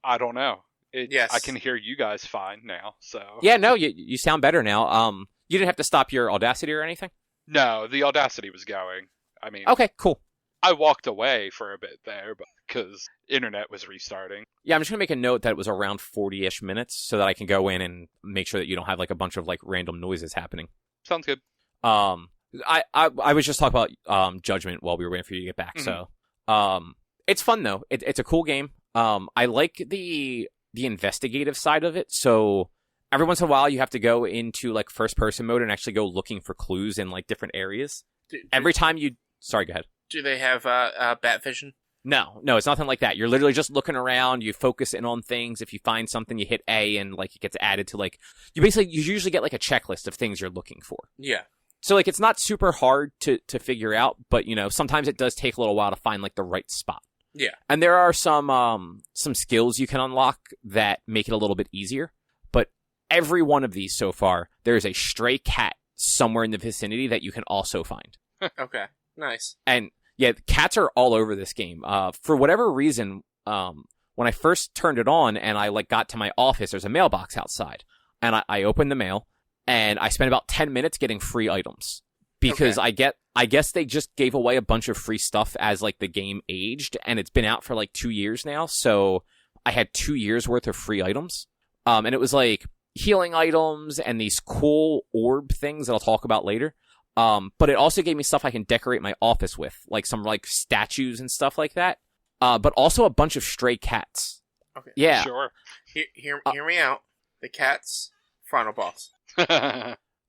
I don't know. Yes, I can hear you guys fine now. So yeah, no, you sound better now. You didn't have to stop your Audacity or anything? No, the Audacity was going. I mean, okay, cool. I walked away for a bit there, but because internet was restarting. Yeah, I'm just gonna make a note that it was around 40-ish minutes, so that I can go in and make sure that you don't have like a bunch of like random noises happening. Sounds good. I was just talking about Judgment while we were waiting for you to get back. Mm-hmm. So it's fun though. It's a cool game. I like the investigative side of it. So every once in a while, you have to go into like first person mode and actually go looking for clues in like different areas. Every time you. Sorry, go ahead. Do they have bat vision? No, it's nothing like that. You're literally just looking around. You focus in on things. If you find something, you hit A, and like it gets added to like you usually get like a checklist of things you're looking for. Yeah. So like it's not super hard to figure out, but sometimes it does take a little while to find like the right spot. Yeah. And there are some skills you can unlock that make it a little bit easier. But every one of these so far, there is a stray cat somewhere in the vicinity that you can also find. Okay. Nice. And yeah, cats are all over this game. For whatever reason, when I first turned it on and I like got to my office, there's a mailbox outside, and I opened the mail, and I spent about 10 minutes getting free items because I guess they just gave away a bunch of free stuff as like the game aged, and it's been out for like 2 years now, so I had 2 years worth of free items, and it was like healing items and these cool orb things that I'll talk about later. But it also gave me stuff I can decorate my office with, like some like statues and stuff like that. But also a bunch of stray cats. Okay. Yeah. Sure. Hear me out. The cats, final boss.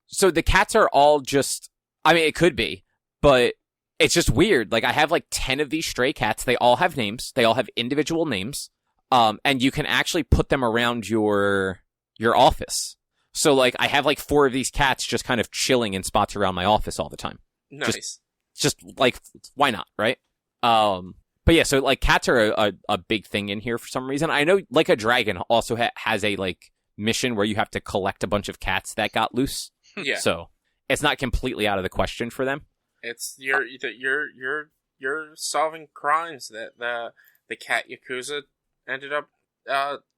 So the cats are all just, I mean, it could be, but it's just weird. Like I have like 10 of these stray cats. They all have names. They all have individual names. And you can actually put them around your office. So, like, I have, like, 4 of these cats just kind of chilling in spots around my office all the time. Nice. Just like, why not, right? But yeah, so, like, cats are a big thing in here for some reason. I know, like, a dragon also has a, like, mission where you have to collect a bunch of cats that got loose. Yeah. So, it's not completely out of the question for them. It's, you're solving crimes that the cat Yakuza ended up,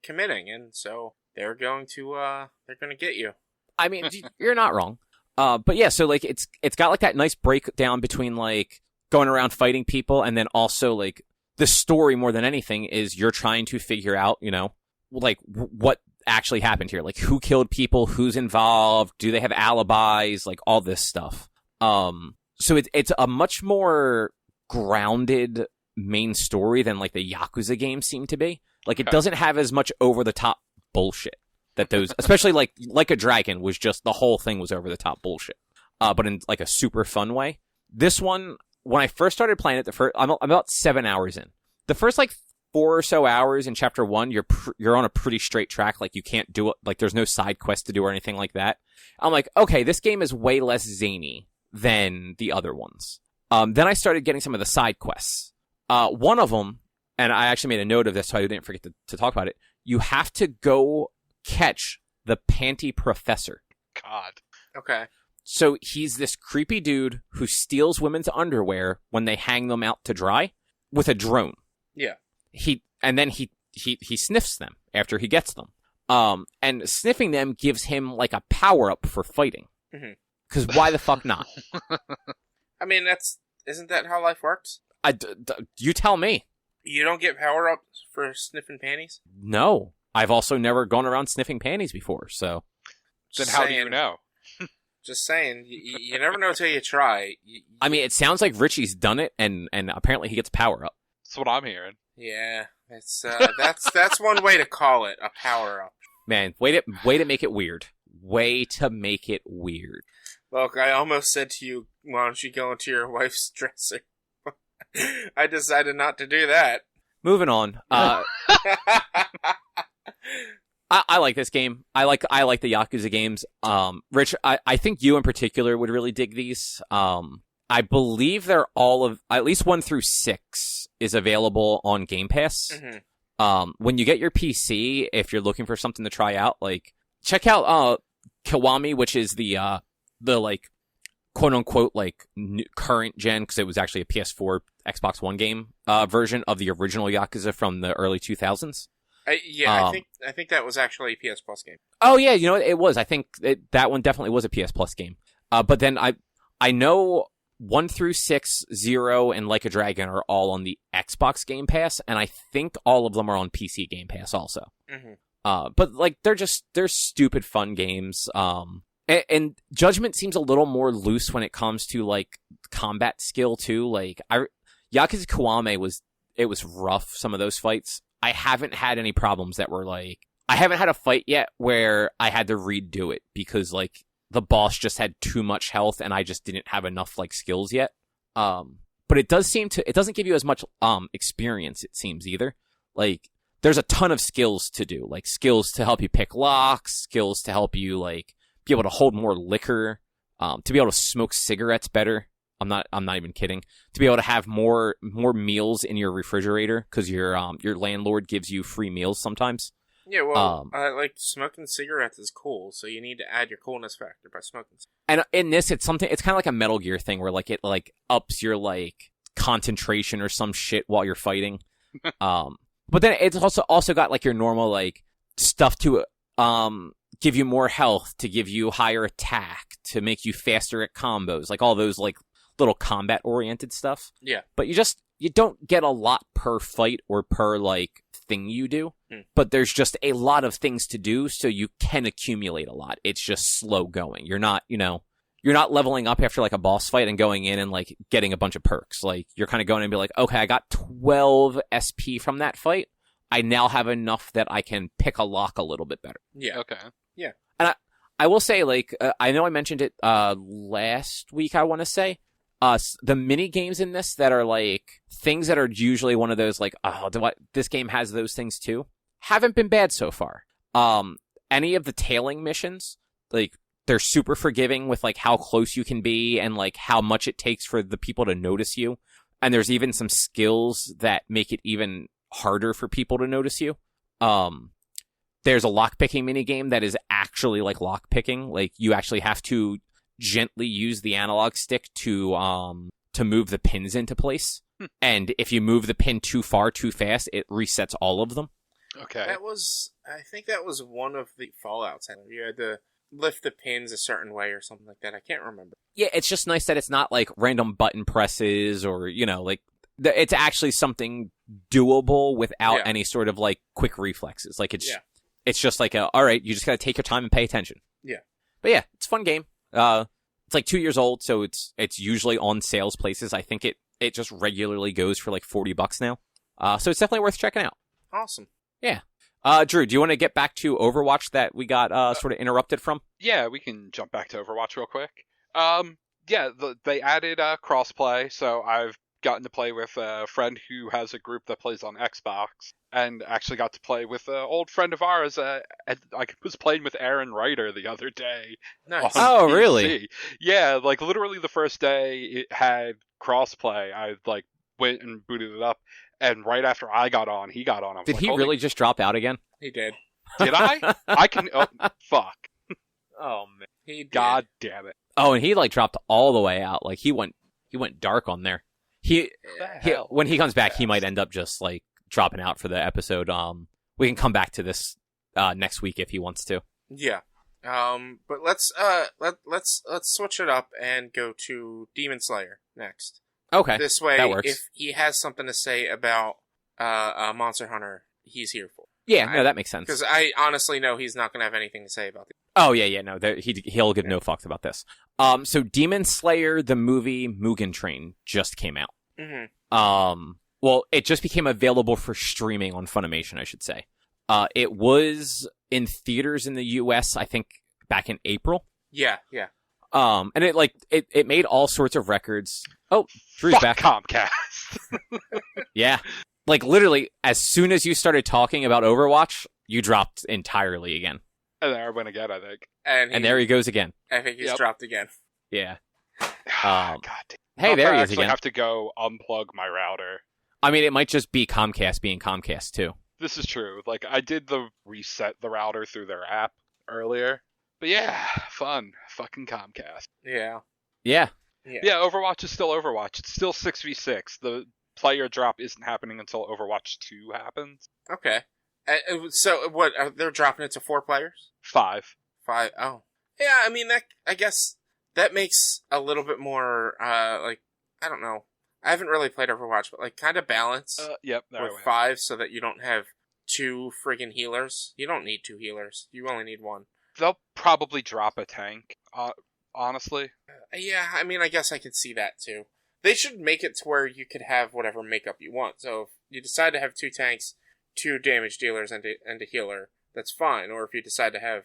committing, and so... They're going to get you. I mean, you're not wrong. But yeah, so like it's got like that nice breakdown between like going around fighting people and then also like the story more than anything is you're trying to figure out, like what actually happened here. Like who killed people, who's involved, do they have alibis, like all this stuff. So it's a much more grounded main story than like the Yakuza games seem to be. Like it doesn't have as much over the top bullshit that those, especially like a Dragon was just, the whole thing was over the top bullshit. But in like a super fun way. This one, when I first started playing it, I'm about 7 hours in. The first like 4 or so hours in chapter 1, you're on a pretty straight track. Like you can't do it. Like there's no side quest to do or anything like that. I'm like, okay, this game is way less zany than the other ones. Then I started getting some of the side quests. One of them, and I actually made a note of this so I didn't forget to talk about it. You have to go catch the Panty Professor. God. Okay. So he's this creepy dude who steals women's underwear when they hang them out to dry with a drone. Yeah. He sniffs them after he gets them. And sniffing them gives him like a power up for fighting. Mm-hmm. Because why the fuck not? I mean, isn't that how life works? You tell me. You don't get power ups for sniffing panties? No. I've also never gone around sniffing panties before, so. Then how do you know? Just saying, you never know till you try. I mean, it sounds like Richie's done it, and apparently he gets power up. That's what I'm hearing. Yeah, it's that's one way to call it, a power up. Man, way to make it weird. Way to make it weird. Look, I almost said to you, why don't you go into your wife's dresser? I decided not to do that. Moving on. I like this game. I like the Yakuza games. Rich, I think you in particular would really dig these. I believe they're at least 1 through 6 is available on Game Pass. Mm-hmm. When you get your PC, if you're looking for something to try out, like check out Kiwami, which is the like quote unquote like current gen, because it was actually a PS4 Xbox One game version of the original Yakuza from the early 2000s. I think that was actually a PS Plus game. Oh yeah, you know what? It was. I think that one definitely was a PS Plus game. But then I know 1 through 6, 0, and Like a Dragon are all on the Xbox Game Pass, and I think all of them are on PC Game Pass also. Mm-hmm. But like they're stupid fun games. And Judgment seems a little more loose when it comes to like combat skill too. Like Yakuza Kiwami was rough, some of those fights. I haven't had any problems that were like, I haven't had a fight yet where I had to redo it because like the boss just had too much health and I just didn't have enough like skills yet. But it doesn't give you as much experience, it seems, either. Like there's a ton of skills to do, like skills to help you pick locks, skills to help you like be able to hold more liquor, to be able to smoke cigarettes better. I'm not even kidding. To be able to have more meals in your refrigerator because your landlord gives you free meals sometimes. Yeah, well, like smoking cigarettes is cool, so you need to add your coolness factor by smoking. And in this, it's kind of like a Metal Gear thing where like it like ups your like concentration or some shit while you're fighting. But then it's also got like your normal like stuff to give you more health, to give you higher attack, to make you faster at combos, like all those like little combat oriented stuff. Yeah. But you don't get a lot per fight or per like thing you do, but there's just a lot of things to do, so you can accumulate a lot. It's just slow going. You're not leveling up after like a boss fight and going in and like getting a bunch of perks. Like you're kind of going in and be like, okay, I got 12 SP from that fight. I now have enough that I can pick a lock a little bit better. Yeah. Okay. Yeah. And I will say, like, I know I mentioned it last week, I want to say. The mini games in this that are like things that are usually one of those like, this game has those things too, haven't been bad so far. Any of the tailing missions, like they're super forgiving with like how close you can be and like how much it takes for the people to notice you. And there's even some skills that make it even harder for people to notice you. There's a lockpicking mini game that is actually like lockpicking. Like you actually have to gently use the analog stick to move the pins into place. And if you move the pin too far too fast, it resets all of them. Okay. I think that was one of the Fallouts. You had to lift the pins a certain way or something like that. I can't remember. Yeah, it's just nice that it's not like random button presses or, like it's actually something doable without any sort of like quick reflexes. Like it's just like all right, you just got to take your time and pay attention. Yeah. But yeah, it's a fun game. It's like 2 years old, so it's usually on sales places. I think it just regularly goes for like $40 now. So it's definitely worth checking out. Awesome. Yeah. Drew, do you want to get back to Overwatch that we got sort of interrupted from? Yeah, we can jump back to Overwatch real quick. They added crossplay, so I've gotten to play with a friend who has a group that plays on Xbox, and actually got to play with an old friend of ours. I was playing with Aaron Ryder the other day. Nice. Oh, PC. really? Yeah, like literally the first day it had crossplay. I like went and booted it up, and right after I got on, he got on. Did he really just drop out again? He did. Did I? I can. Oh, fuck. Oh man. He did. God damn it. Oh, and he like dropped all the way out. Like he went dark on there. He when he comes back, he might end up just like dropping out for the episode. We can come back to this next week if he wants to. Yeah. But let's switch it up and go to Demon Slayer next. Okay. This way, that works. if he has something to say about Monster Hunter, he's here for. Yeah, no, that makes sense. Because I honestly know he's not going to have anything to say about it. Oh, yeah, no, he'll give no fucks about this. So Demon Slayer, the movie Mugen Train, just came out. Mm-hmm. Well, it just became available for streaming on Funimation, I should say. It was in theaters in the US, I think, back in April. Yeah. And it made all sorts of records. Oh, Drew's Fuck back. Comcast. Yeah. Like, literally, as soon as you started talking about Overwatch, you dropped entirely again. And there I went again, I think. And there he goes again. I think he's dropped again. Yeah. God damn. Hey, there he is again. I again. have to go unplug my router. I mean, it might just be Comcast being Comcast, too. This is true. Like, I did reset the router through their app earlier. But yeah, fun. Fucking Comcast. Yeah. Yeah. Yeah, Overwatch is still Overwatch. It's still 6v6. The player drop isn't happening until Overwatch 2 happens. Okay. So, what, they're dropping it to 4 players? 5. 5, oh. Yeah, I mean, I guess that makes a little bit more, like, I don't know. I haven't really played Overwatch, but, like, kind of balance Yep, with 5 so that you don't have 2 friggin' healers. You don't need 2 healers. You only need 1. They'll probably drop a tank, honestly. Yeah, I mean, I guess I could see that, too. They should make it to where you could have whatever makeup you want. So if you decide to have 2 tanks, 2 damage dealers, and a healer, that's fine. Or if you decide to have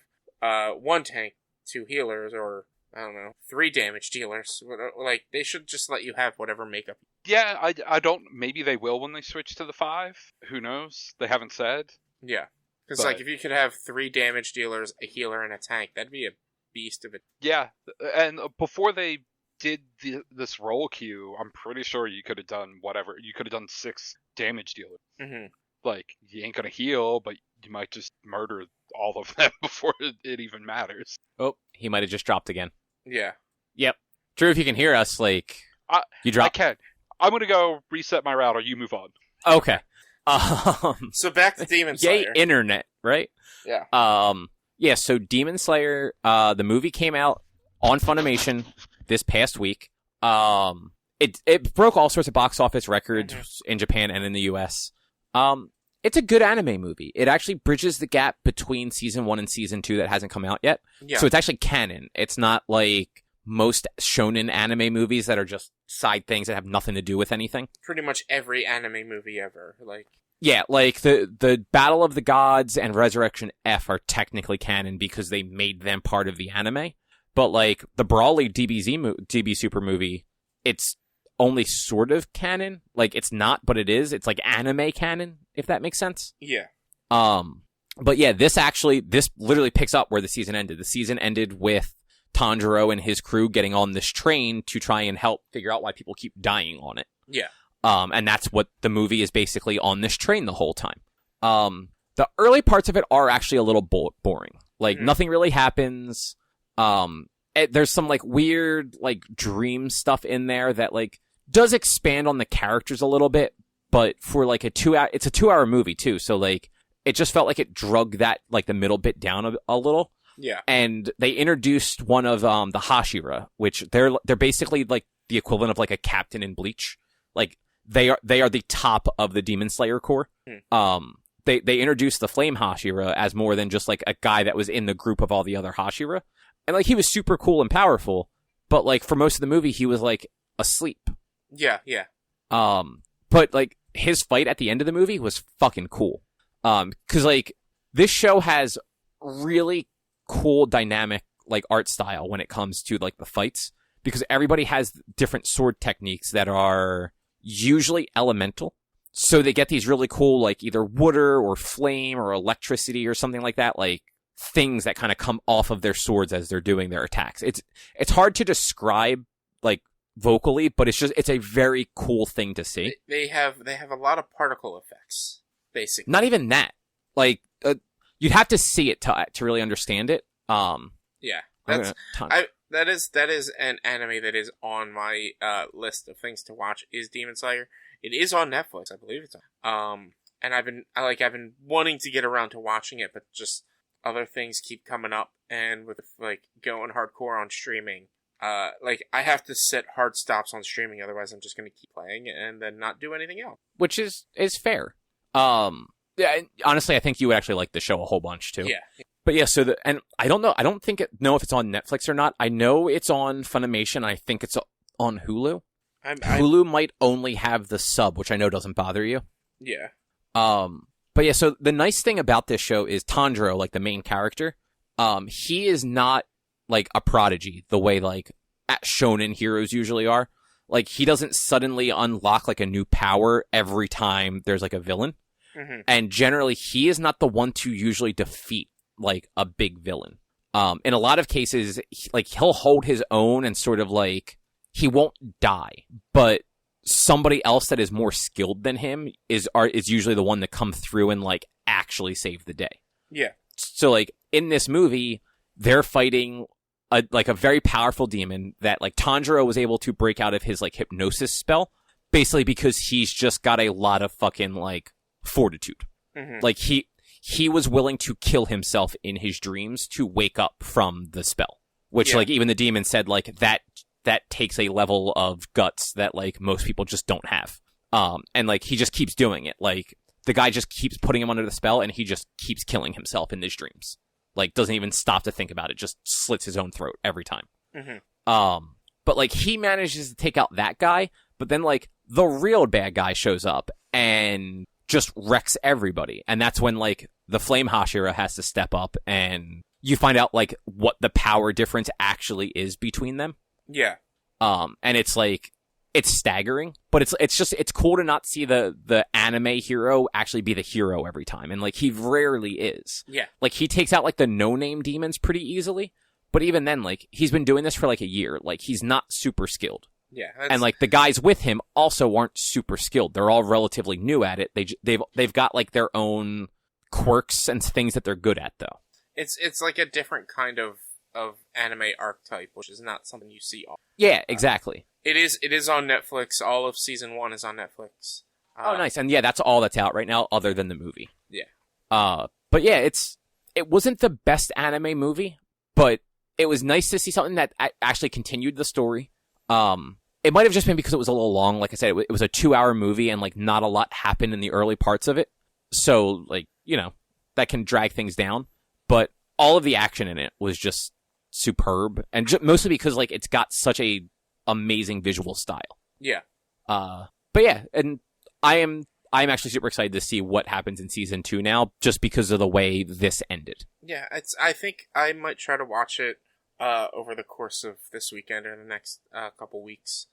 1 tank, 2 healers, or, I don't know, 3 damage dealers, like, they should just let you have whatever makeup. Yeah, I don't... Maybe they will when they switch to the 5. Who knows? They haven't said. Yeah. Because, like, if you could have 3 damage dealers, a healer, and a tank, that'd be a beast of it. Yeah, and before they did this roll queue, I'm pretty sure you could have done whatever. You could have done 6 damage dealers. Mm-hmm. Like, you ain't gonna heal, but you might just murder all of them before it even matters. Oh, he might have just dropped again. Yeah. Yep. Drew, if you can hear us, like, you dropped. I can. I'm gonna go reset my router. You move on. Okay. So back to Demon Slayer. Yay, internet, right? Yeah. Yeah, so Demon Slayer, the movie came out on Funimation this past week. It broke all sorts of box office records in Japan and in the US. It's a good anime movie. It actually bridges the gap between season 1 and season 2 that hasn't come out yet. Yeah. So it's actually canon. It's not like most shonen anime movies that are just side things that have nothing to do with anything. Pretty much every anime movie ever. Like, yeah, like the Battle of the Gods and Resurrection F are technically canon because they made them part of the anime. But like the Brawly DB Super movie, it's only sort of canon. Like it's not, but it is. It's like anime canon, if that makes sense. Yeah. But yeah, this literally picks up where the season ended. The season ended with Tanjiro and his crew getting on this train to try and help figure out why people keep dying on it. Yeah. And that's what the movie is basically on this train the whole time. The early parts of it are actually a little boring. Like nothing really happens. There's some like weird like dream stuff in there that like does expand on the characters a little bit, but for like it's a 2-hour movie too. So like it just felt like it drug that like the middle bit down a little. Yeah. And they introduced one of the Hashira, which they're basically like the equivalent of like a captain in Bleach. Like they are the top of the Demon Slayer Corps. They introduced the Flame Hashira as more than just like a guy that was in the group of all the other Hashira. And like he was super cool and powerful, but like for most of the movie he was like asleep. Yeah. But like his fight at the end of the movie was fucking cool. 'Cause like this show has really cool dynamic like art style when it comes to like the fights, because everybody has different sword techniques that are usually elemental. So they get these really cool like either water or flame or electricity or something like that, like things that kind of come off of their swords as they're doing their attacks. It's hard to describe like vocally, but it's a very cool thing to see. They have a lot of particle effects, basically. Not even that. Like you'd have to see it to really understand it. Yeah, that is an anime that is on my list of things to watch. Is Demon Slayer? It is on Netflix, I believe it's on. And I've been wanting to get around to watching it, but just other things keep coming up, and with like going hardcore on streaming, like I have to set hard stops on streaming, otherwise I'm just going to keep playing and then not do anything else. Which is fair. Yeah, honestly, I think you would actually like the show a whole bunch too. Yeah. But yeah, so and I don't know. I don't know if it's on Netflix or not. I know it's on Funimation. I think it's on Hulu. Hulu might only have the sub, which I know doesn't bother you. Yeah. But yeah, so the nice thing about this show is Tanjiro, like the main character, he is not like a prodigy the way like shonen heroes usually are. Like he doesn't suddenly unlock like a new power every time there's like a villain. Mm-hmm. And generally he is not the one to usually defeat like a big villain. In a lot of cases, he'll hold his own and sort of like he won't die, but somebody else that is more skilled than him is usually the one that come through and like actually save the day. Yeah. So like in this movie, they're fighting a very powerful demon that like Tanjiro was able to break out of his like hypnosis spell, basically because he's just got a lot of fucking like fortitude. Mm-hmm. Like he was willing to kill himself in his dreams to wake up from the spell, which like even the demon said like that takes a level of guts that like most people just don't have. And like he just keeps doing it. Like the guy just keeps putting him under the spell and he just keeps killing himself in his dreams. Like doesn't even stop to think about it, just slits his own throat every time. Mm-hmm. But like he manages to take out that guy, but then like the real bad guy shows up and just wrecks everybody. And that's when like the Flame Hashira has to step up and you find out like what the power difference actually is between them. Yeah. And it's like, it's staggering, but it's cool to not see the anime hero actually be the hero every time. And like, he rarely is. Yeah. Like, he takes out like the no-name demons pretty easily, but even then, like, he's been doing this for like a year. Like, he's not super skilled. Yeah. And like, the guys with him also aren't super skilled. They're all relatively new at it. They've got like their own quirks and things that they're good at though. It's like a different kind of anime archetype, which is not something you see often. Yeah, exactly. It is on Netflix. All of season 1 is on Netflix. Oh, nice. And yeah, that's all that's out right now other than the movie. Yeah. But yeah, it wasn't the best anime movie, but it was nice to see something that actually continued the story. It might have just been because it was a little long. Like I said, it was a 2-hour movie and like not a lot happened in the early parts of it. So like, you know, that can drag things down, but all of the action in it was just superb, and mostly because like it's got such a amazing visual style. Yeah. But yeah, and I'm actually super excited to see what happens in season 2 now, just because of the way this ended. Yeah, I think I might try to watch it over the course of this weekend or the next couple weeks.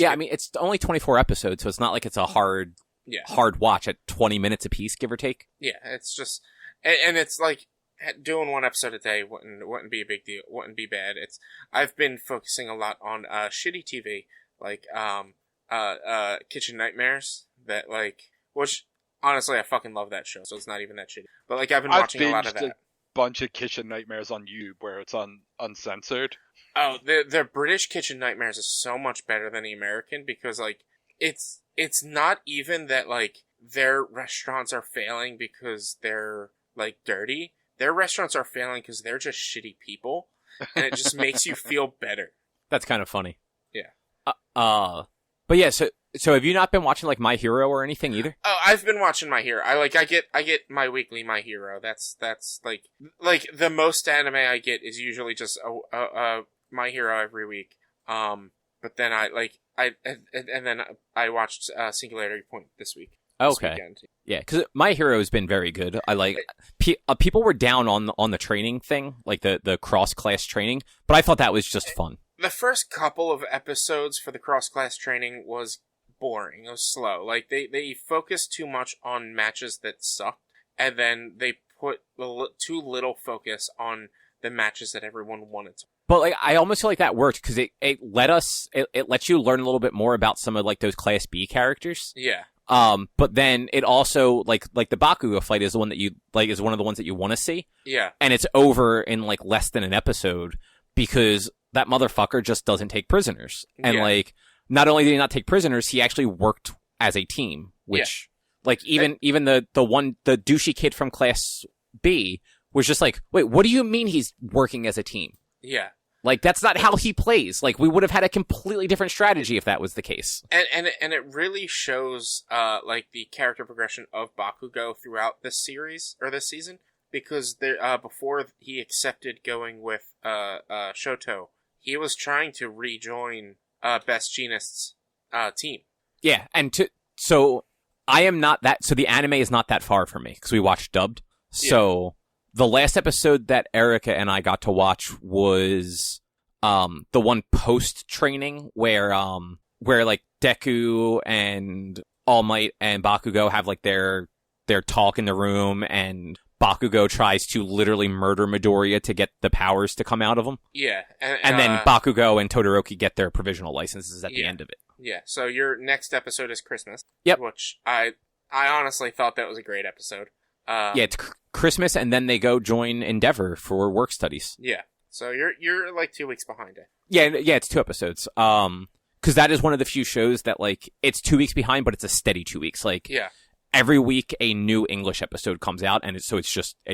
I mean, it's only 24 episodes, so it's not like it's a hard watch at 20 minutes a piece, give or take. Yeah, it's just, and it's like, doing one episode a day wouldn't be a big deal. Wouldn't be bad. I've been focusing a lot on shitty TV, like Kitchen Nightmares. That like, which honestly I fucking love that show. So it's not even that shitty. But like I've been watching a lot of that. A bunch of Kitchen Nightmares on YouTube where it's uncensored. Oh, the British Kitchen Nightmares is so much better than the American because like it's not even that like their restaurants are failing because they're like dirty. Their restaurants are failing because they're just shitty people, and it just makes you feel better. That's kind of funny. Yeah. But yeah, so So have you not been watching like My Hero or anything either? Oh, I've been watching My Hero. I get my weekly My Hero. That's like the most anime I get is usually just My Hero every week. But then then I watched Singular Point this week. Okay. Yeah, because My Hero has been very good. I like people were down on the training thing, like the cross class training, but I thought that was just fun. The first couple of episodes for the cross class training was boring. It was slow. Like they focused too much on matches that sucked, and then they put too little focus on the matches that everyone wanted to. But like, I almost feel like that worked because it lets you learn a little bit more about some of like those Class B characters. Yeah. But then it also like the Bakugo fight is the one that you like is one of the ones that you want to see. Yeah. And it's over in like less than an episode because that motherfucker just doesn't take prisoners. And like, not only did he not take prisoners, he actually worked as a team, which like even the douchey kid from Class B was just like, wait, what do you mean he's working as a team? Yeah. Like, that's not how he plays. Like, we would have had a completely different strategy if that was the case. And it really shows, like, the character progression of Bakugo throughout this series, or this season, because before he accepted going with, Shoto, he was trying to rejoin, Best Jeanist's, team. Yeah, so, I am not that, so the anime is not that far from me, because we watched dubbed. So, the last episode that Erica and I got to watch was the one post-training where like Deku and All Might and Bakugo have like their talk in the room, and Bakugo tries to literally murder Midoriya to get the powers to come out of him. Yeah. And then Bakugo and Todoroki get their provisional licenses at the end of it. Yeah, so your next episode is Christmas. Yep. Which I honestly thought that was a great episode. Yeah, it's Christmas, and then they go join Endeavor for work studies. Yeah, so you're like 2 weeks behind it. Yeah, it's 2 episodes. Because that is one of the few shows that like it's 2 weeks behind, but it's a steady 2 weeks. Like every week a new English episode comes out, and it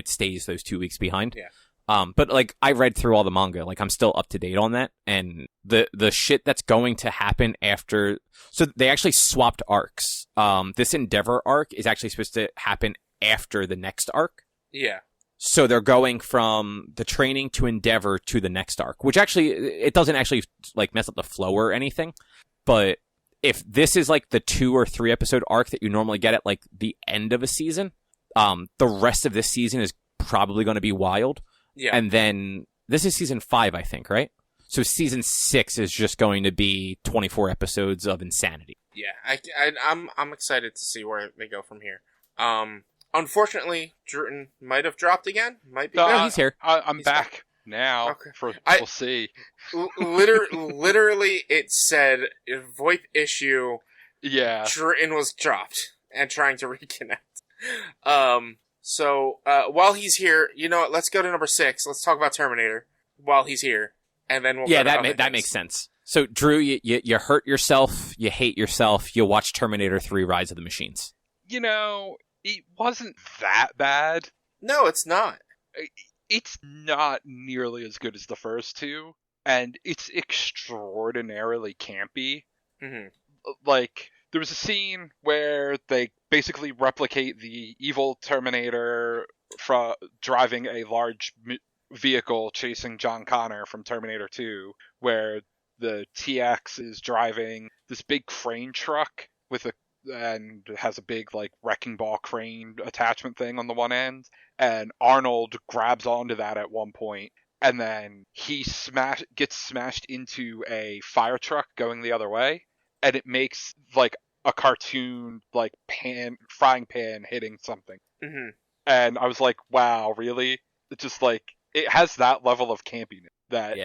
stays those 2 weeks behind. Yeah. But like I read through all the manga, like I'm still up to date on that, and the shit that's going to happen after. So they actually swapped arcs. This Endeavor arc is actually supposed to happen after the next arc. Yeah. So they're going from the training to Endeavor to the next arc, which actually, it doesn't actually like mess up the flow or anything. But if this is like the 2 or 3 episode arc that you normally get at like the end of a season, the rest of this season is probably going to be wild. Yeah. And then this is season 5, I think, right? So season 6 is just going to be 24 episodes of insanity. Yeah. I'm excited to see where they go from here. Unfortunately, Druten might have dropped again. Might be. No, he's here. I'm back now. Okay. We'll see. Literally, it said VoIP issue. Yeah. Druten was dropped and trying to reconnect. So while he's here, you know what? Let's go to number 6. Let's talk about Terminator while he's here, and then we'll. Yeah, that makes sense. So, Drew, you hurt yourself, you hate yourself, you watch Terminator 3: Rise of the Machines. You know, it wasn't that bad. No, it's not. It's not nearly as good as the first 2, and it's extraordinarily campy. Mm-hmm. Like, there was a scene where they basically replicate the evil Terminator driving a large vehicle chasing John Connor from Terminator 2, where the TX is driving this big crane truck and has a big like wrecking ball crane attachment thing on the one end, and Arnold grabs onto that at one point, and then he gets smashed into a fire truck going the other way, and it makes like a cartoon like frying pan hitting something. Mm-hmm. And I was like, wow, really? It just like it has that level of campiness that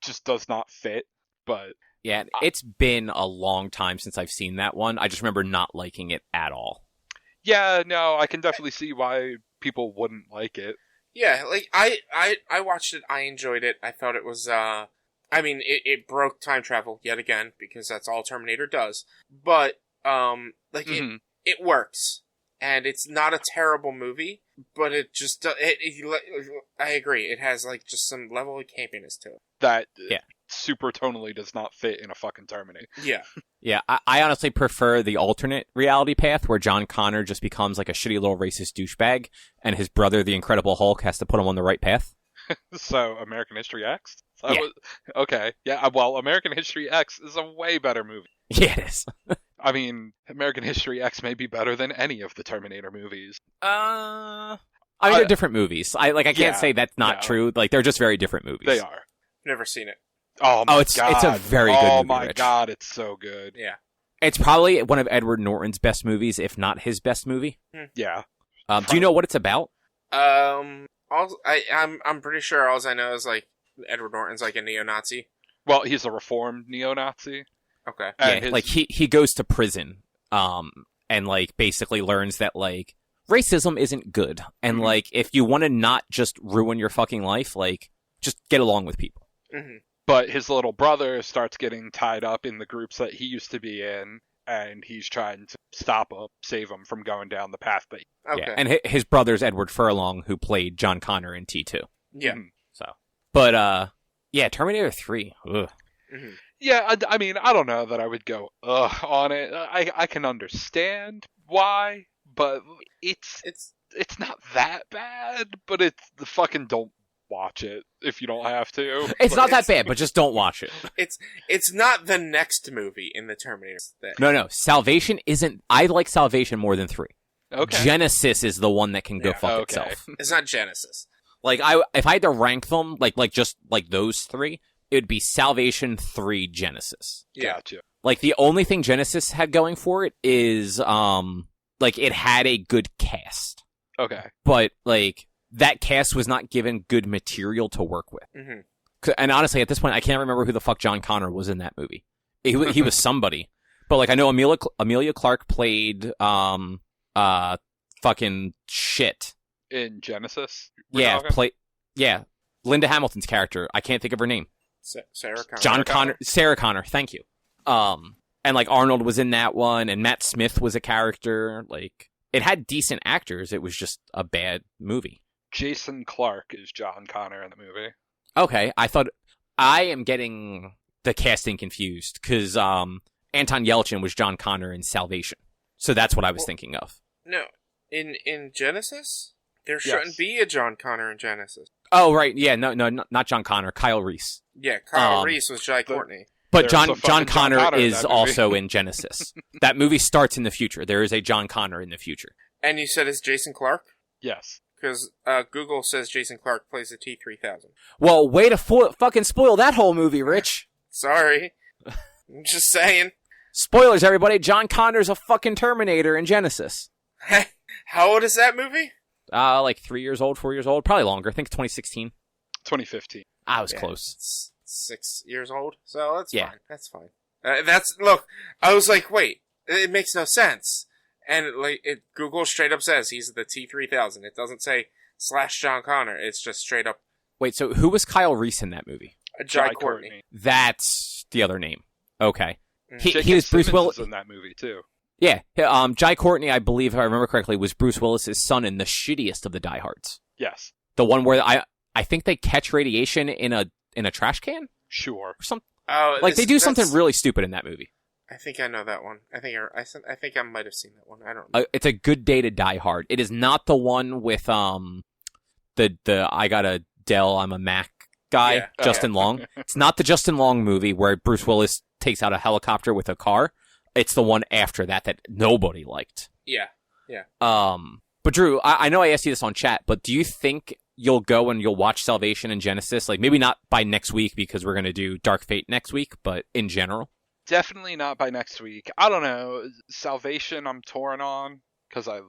just does not fit. But yeah, it's been a long time since I've seen that one. I just remember not liking it at all. Yeah, no, I can definitely see why people wouldn't like it. Yeah, like I watched it. I enjoyed it. I thought it was. I mean, it broke time travel yet again because that's all Terminator does. But it works, and it's not a terrible movie. But it just I agree. It has like just some level of campiness to it. That super tonally does not fit in a fucking Terminator. Yeah. Yeah, I honestly prefer the alternate reality path where John Connor just becomes like a shitty little racist douchebag, and his brother, the Incredible Hulk, has to put him on the right path. So, American History X? Yeah. Okay. Yeah, well, American History X is a way better movie. Yeah, it is. I mean, American History X may be better than any of the Terminator movies. I mean, they're different movies. I can't say that's not true. Like, they're just very different movies. They are. Never seen it. Oh my god. It's a very good movie, Oh my Rich. god, it's so good. Yeah. It's probably one of Edward Norton's best movies, if not his best movie. Yeah. Do you know what it's about? I'm pretty sure all I know is like Edward Norton's like a neo-Nazi. Well, he's a reformed neo-Nazi. Okay. Yeah, like he goes to prison, and like basically learns that like racism isn't good, and like if you want to not just ruin your fucking life, like just get along with people. Mm-hmm. But his little brother starts getting tied up in the groups that he used to be in, and he's trying to stop him, save him from going down the path that. Okay. Yeah, and his brother's Edward Furlong, who played John Connor in T2. Yeah. So, but yeah, Terminator 3. Ugh. Mm-hmm. Yeah, I mean, I don't know that I would go on it. I can understand why, but it's not that bad. But it's the fucking don't watch it if you don't have to. It's not that bad, but just don't watch it. It's not the next movie in the Terminator. No, Salvation isn't. I like Salvation more than 3. Okay. Genesis is the one that can go fuck itself. It's not Genesis. Like if I had to rank them, like just like those 3, it would be Salvation, 3, Genesis. Yeah. Gotcha. Like the only thing Genesis had going for it is like it had a good cast. Okay. But like that cast was not given good material to work with. Mm-hmm. And honestly, at this point, I can't remember who the fuck John Connor was in that movie. He was somebody. But like I know Amelia Clark played fucking shit. In Genesis? Yeah, Linda Hamilton's character. I can't think of her name. Sarah Connor. Sarah Connor, thank you. And like Arnold was in that one, and Matt Smith was a character. Like it had decent actors. It was just a bad movie. Jason Clarke is John Connor in the movie. Okay, I am getting the casting confused because Anton Yelchin was John Connor in Salvation, so that's what I was thinking of. No, in Genesis, there shouldn't be a John Connor in Genesis. Oh right, yeah, no, not John Connor, Kyle Reese. Yeah, Kyle Reese was Jai Courtney. But John Connor is also in Genesis. That movie starts in the future. There is a John Connor in the future. And you said it's Jason Clarke? Yes. Because Google says Jason Clarke plays the T-3000. Well, way to fucking spoil that whole movie, Rich. Sorry. I'm just saying. Spoilers, everybody. John Connor's a fucking Terminator in Genesis. How old is that movie? Like 3 years old, 4 years old. Probably longer. I think 2016. 2015. I was close. It's 6 years old, so that's fine. That's fine. Look, I was like, wait, it makes no sense. And Google straight up says he's the T-3000. It doesn't say / John Connor. It's just straight up. Wait, so who was Kyle Reese in that movie? Jai Courtney. That's the other name. Okay. Mm-hmm. He was Bruce Willis in that movie too. Yeah. Jai Courtney, I believe, if I remember correctly, was Bruce Willis's son in the shittiest of the Die Hards. Yes. The one where I think they catch radiation in a trash can? Sure. Or something. Oh, they do something really stupid in that movie. I think I know that one. I think I might have seen that one. I don't know. It's A Good Day to Die Hard. It is not the one with the I got a Dell, I'm a Mac guy, Justin Long. It's not the Justin Long movie where Bruce Willis takes out a helicopter with a car. It's the one after that nobody liked. Yeah. Yeah. But Drew, I know I asked you this on chat, but do you think you'll go and you'll watch Salvation and Genesis? Like maybe not by next week because we're going to do Dark Fate next week, but in general? Definitely not by next week. I don't know. Salvation I'm torn on because I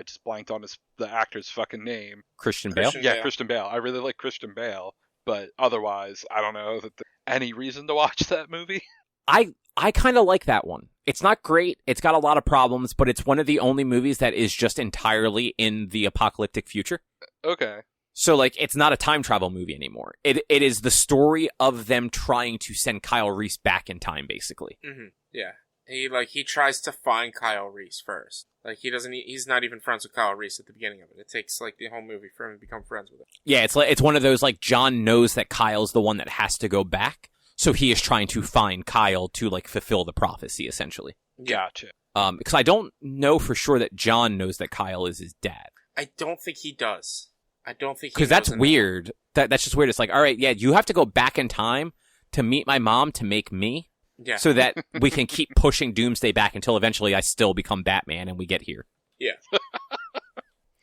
just blanked on the actor's fucking name. Christian Bale? Christian Bale. I really like Christian Bale, but otherwise I don't know that there's any reason to watch that movie. I kind of like that one. It's not great. It's got a lot of problems, but it's one of the only movies that is just entirely in the apocalyptic future. Okay. So, like, it's not a time travel movie anymore. It is the story of them trying to send Kyle Reese back in time, basically. Mm-hmm. Yeah. He tries to find Kyle Reese first. Like, he's not even friends with Kyle Reese at the beginning of it. It takes, like, the whole movie for him to become friends with him. Yeah, it's one of those, like, John knows that Kyle's the one that has to go back, so he is trying to find Kyle to, like, fulfill the prophecy, essentially. Gotcha. Because I don't know for sure that John knows that Kyle is his dad. I don't think he does. Because that's weird. That's just weird. It's like, all right, yeah, you have to go back in time to meet my mom to make me. Yeah. So that we can keep pushing Doomsday back until eventually I still become Batman and we get here. Yeah.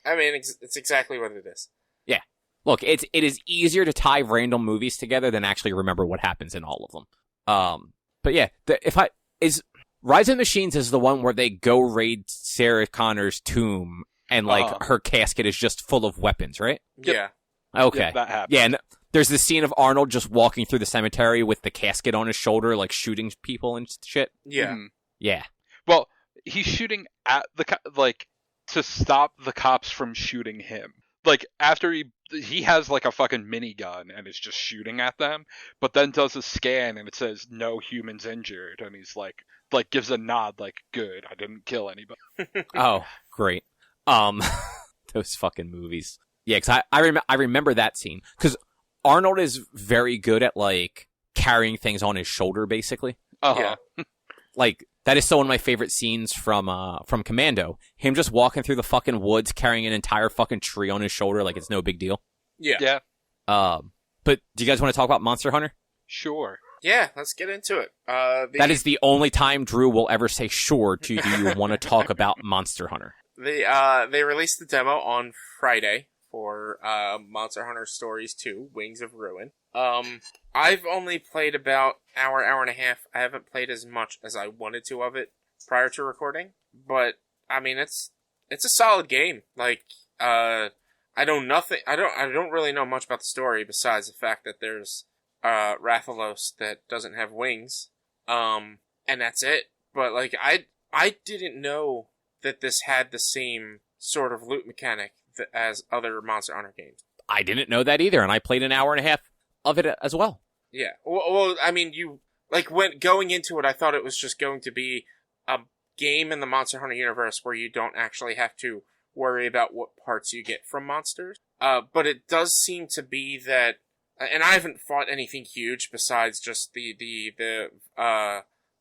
I mean, it's exactly what it is. Yeah. Look, it is easier to tie random movies together than actually remember what happens in all of them. But yeah, Rise of the Machines is the one where they go raid Sarah Connor's tomb and like her casket is just full of weapons, right? Yeah. Okay. Yeah, that happens. Yeah, and there's this scene of Arnold just walking through the cemetery with the casket on his shoulder, like shooting people and shit. Yeah. Mm-hmm. Yeah. Well, he's shooting at to stop the cops from shooting him. Like, after he has like a fucking minigun and is just shooting at them, but then does a scan and it says no humans injured, and he's like gives a nod like, good, I didn't kill anybody. Oh, great. Those fucking movies. Yeah, because I remember that scene. Because Arnold is very good at, like, carrying things on his shoulder, basically. Uh-huh. Yeah. Like, that is still one of my favorite scenes from Commando. Him just walking through the fucking woods, carrying an entire fucking tree on his shoulder like it's no big deal. Yeah. Yeah. But do you guys want to talk about Monster Hunter? Sure. Yeah, let's get into it. That is the only time Drew will ever say sure to do you want to talk about Monster Hunter. They released the demo on Friday for Monster Hunter Stories 2, Wings of Ruin. I've only played about hour and a half. I haven't played as much as I wanted to of it prior to recording, but I mean it's a solid game. Like I don't really know much about the story besides the fact that there's Rathalos that doesn't have wings. And that's it. But like I didn't know that this had the same sort of loot mechanic as other Monster Hunter games. I didn't know that either, and I played an hour and a half of it as well. Yeah. Well, I mean, when going into it, I thought it was just going to be a game in the Monster Hunter universe where you don't actually have to worry about what parts you get from monsters. But it does seem to be that, and I haven't fought anything huge besides just the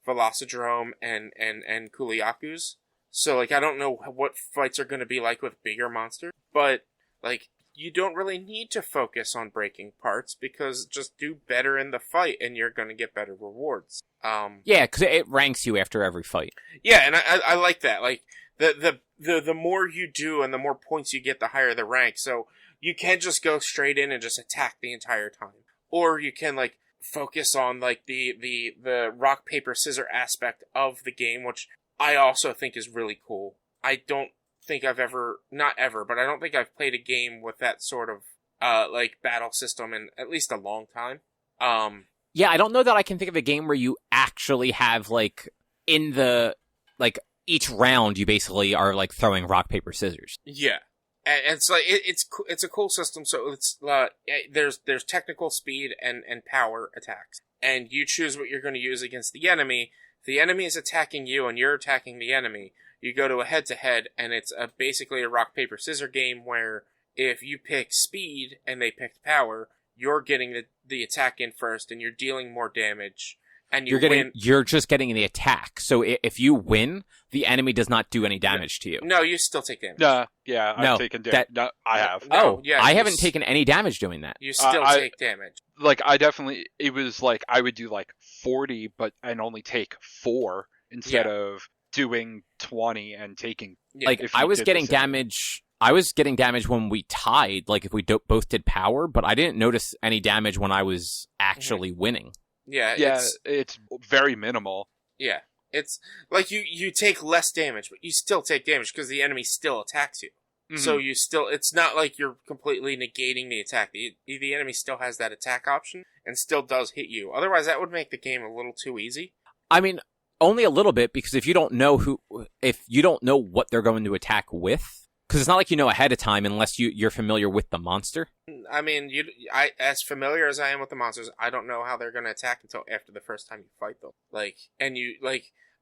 Velocidrome and Kuliakus. So, like, I don't know what fights are going to be like with bigger monsters, but, like, you don't really need to focus on breaking parts because just do better in the fight and you're going to get better rewards. Yeah, because it ranks you after every fight. Yeah, and I like that. Like, the more you do and the more points you get, the higher the rank. So, you can just go straight in and just attack the entire time. Or you can, like, focus on, like, the rock, paper, scissor aspect of the game, which I also think is really cool. I don't think I've not ever, but I don't think I've played a game with that sort of, like, battle system in at least a long time. Yeah, I don't know that I can think of a game where you actually have, like, in the, like, each round you basically are, like, throwing rock, paper, scissors. Yeah. And it's like, it's a cool system, so it's, there's technical speed and power attacks. And you choose what you're going to use against the enemy. If the enemy is attacking you and you're attacking the enemy, you go to a head-to-head, and it's basically a rock-paper-scissor game where if you pick speed and they picked power, you're getting the attack in first, and you're dealing more damage, and you're just getting the attack. So if you win, the enemy does not do any damage to you. No, you still take damage. Yeah, I've taken damage. No, I have. I haven't taken any damage doing that. You still take damage. Like, it was like, I would do like 40, and only take 4 instead of doing 20 and taking. Like, I was getting damage. I was getting damage when we tied, like if we both did power, but I didn't notice any damage when I was actually winning. Yeah, it's very minimal. Yeah, it's like you take less damage, but you still take damage because the enemy still attacks you. Mm-hmm. So it's not like you're completely negating the attack. The enemy still has that attack option and still does hit you. Otherwise, that would make the game a little too easy. I mean, only a little bit, because if you don't know what they're going to attack with, because it's not like you know ahead of time unless you're familiar with the monster. I mean, as familiar as I am with the monsters, I don't know how they're going to attack until after the first time you fight them.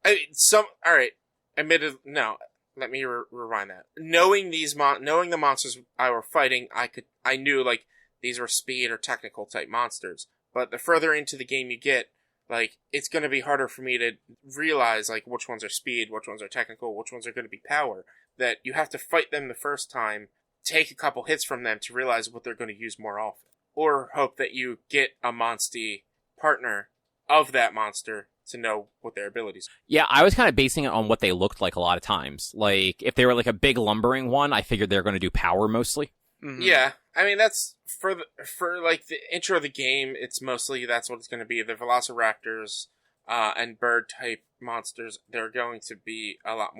All right. Admitted, no. Let me rewind that. Knowing knowing the monsters I were fighting, I knew like these were speed or technical type monsters. But the further into the game you get, like it's going to be harder for me to realize like which ones are speed, which ones are technical, which ones are going to be power. That you have to fight them the first time, take a couple hits from them to realize what they're going to use more often, or hope that you get a monstie partner of that monster to know what their abilities are. Yeah, I was kind of basing it on what they looked like a lot of times. Like, if they were like a big lumbering one, I figured they were going to do power mostly. Mm-hmm. Yeah, I mean, that's, for like, the intro of the game, it's mostly, that's what it's going to be. The Velociraptors, and bird-type monsters, they're going to be a lot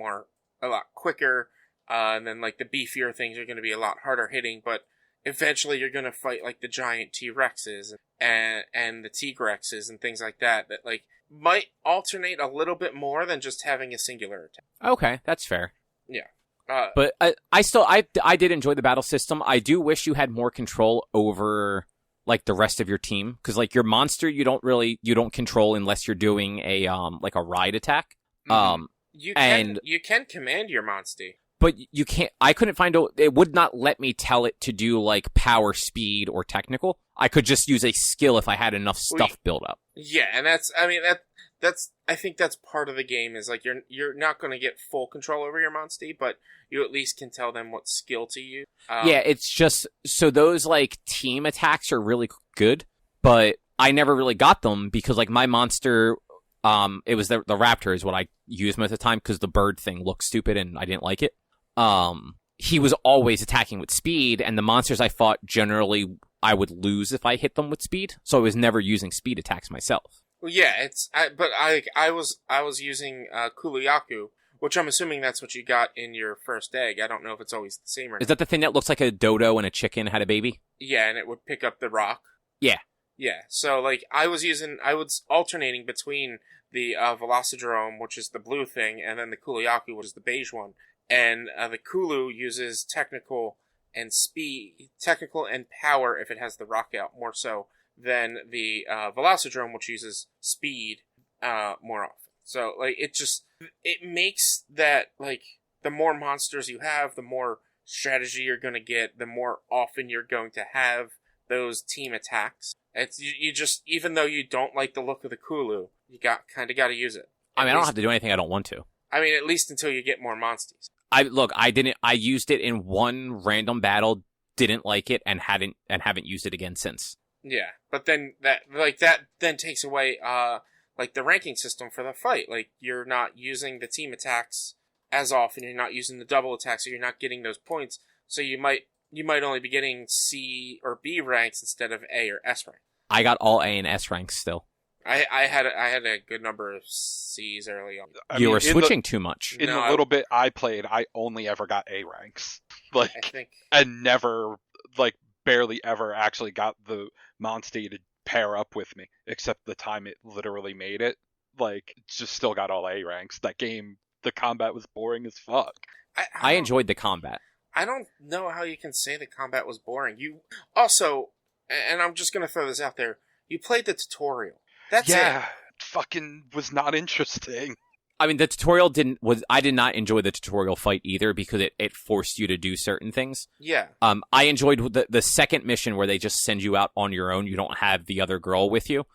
quicker, and then, like, the beefier things are going to be a lot harder hitting, but eventually you're going to fight, like, the giant T-Rexes and the T-Grexes and things like that, like, might alternate a little bit more than just having a singular attack. Okay, that's fair. Yeah. But I did enjoy the battle system. I do wish you had more control over, like, the rest of your team. Because, like, your monster, you don't control unless you're doing a ride attack. Mm-hmm. You can command your monstie. But you can't, I couldn't find, it would not let me tell it to do, like, power, speed, or technical. I could just use a skill if I had enough stuff built up. Yeah, and I think that's part of the game, is, like, you're not going to get full control over your monstie, but you at least can tell them what skill to use. Yeah, it's just, so those, like, team attacks are really good, but I never really got them because, like, my monster, it was the raptor is what I used most of the time because the bird thing looked stupid and I didn't like it. He was always attacking with speed, and the monsters I fought generally I would lose if I hit them with speed, so I was never using speed attacks myself. Well, yeah, I was using Kuluyaku, which I'm assuming that's what you got in your first egg. I don't know if it's always the same or not. Is that the thing that looks like a dodo and a chicken had a baby? Yeah, and it would pick up the rock. Yeah. Yeah, so, like, I was alternating between the Velocidrome, which is the blue thing, and then the Kuluyaku, which is the beige one. And the Kulu uses technical and power if it has the rock out, more so than the Velocidrome, which uses speed more often. So, like, it makes that, like, the more monsters you have, the more strategy you're going to get, the more often you're going to have those team attacks. It's you just, even though you don't like the look of the Kulu, you got to use it. I don't have to do anything I don't want to. I mean, at least until you get more monsties. I used it in one random battle, didn't like it, and haven't used it again since. Yeah, but then that then takes away like the ranking system for the fight. Like, you're not using the team attacks as often, you're not using the double attacks, so you're not getting those points. So you might only be getting C or B ranks instead of A or S rank. I got all A and S ranks still. I had a good number of C's early on. You were switching too much. In the little bit I played, I only ever got A ranks. And never, like, barely ever actually got the monstie to pair up with me, except the time it literally made it. Like, just still got all A ranks. That game, the combat was boring as fuck. I enjoyed the combat. I don't know how you can say the combat was boring. You also, and I'm just going to throw this out there, you played the tutorial. That's it. Fucking was not interesting. I mean, the tutorial I did not enjoy the tutorial fight either because it forced you to do certain things. Yeah. I enjoyed the second mission where they just send you out on your own. You don't have the other girl with you.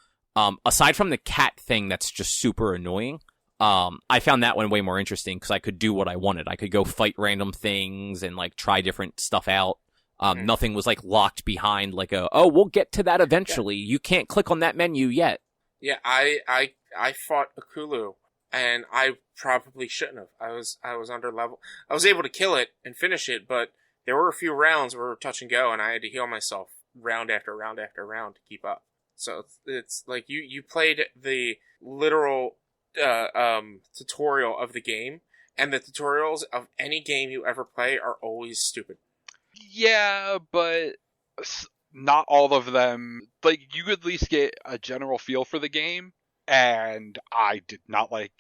Aside from the cat thing that's just super annoying, I found that one way more interesting because I could do what I wanted. I could go fight random things and, like, try different stuff out. Nothing was, like, locked behind, like, we'll get to that eventually. Yeah. You can't click on that menu yet. Yeah, I fought a Kulu, and I probably shouldn't have. I was under level. I was able to kill it and finish it, but there were a few rounds where we were touch and go, and I had to heal myself round after round after round to keep up. So it's like you played the literal tutorial of the game, and the tutorials of any game you ever play are always stupid. Yeah, but not all of them. Like, you at least get a general feel for the game, and I did not like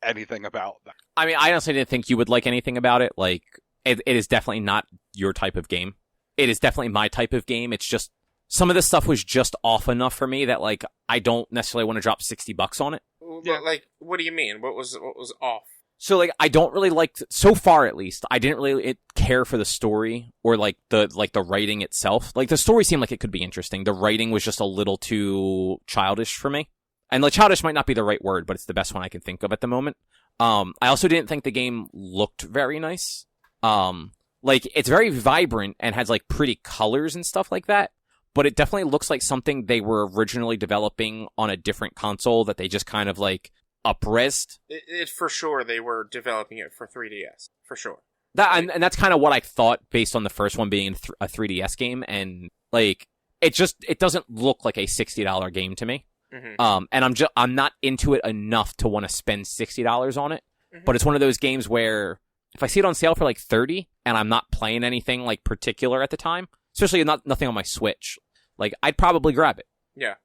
anything about that. I mean, I honestly didn't think you would like anything about it. Like, it is definitely not your type of game. It is definitely my type of game. It's just, some of this stuff was just off enough for me that, like, I don't necessarily want to drop $60 on it. Like, what do you mean? What was off? So, like, I don't really like, so far at least, I didn't really care for the story or, like, the writing itself. Like, the story seemed like it could be interesting. The writing was just a little too childish for me. And, like, childish might not be the right word, but it's the best one I can think of at the moment. I also didn't think the game looked very nice. Like, it's very vibrant and has, like, pretty colors and stuff like that. But it definitely looks like something they were originally developing on a different console that they just kind of, like, up-resed. It for sure they were developing it for 3DS, for sure. And that's kind of what I thought based on the first one being a 3DS game, and like it doesn't look like a $60 game to me. Mm-hmm. And I'm not into it enough to want to spend $60 on it. Mm-hmm. But it's one of those games where if I see it on sale for like $30 and I'm not playing anything like particular at the time, especially nothing on my Switch, like I'd probably grab it. Yeah.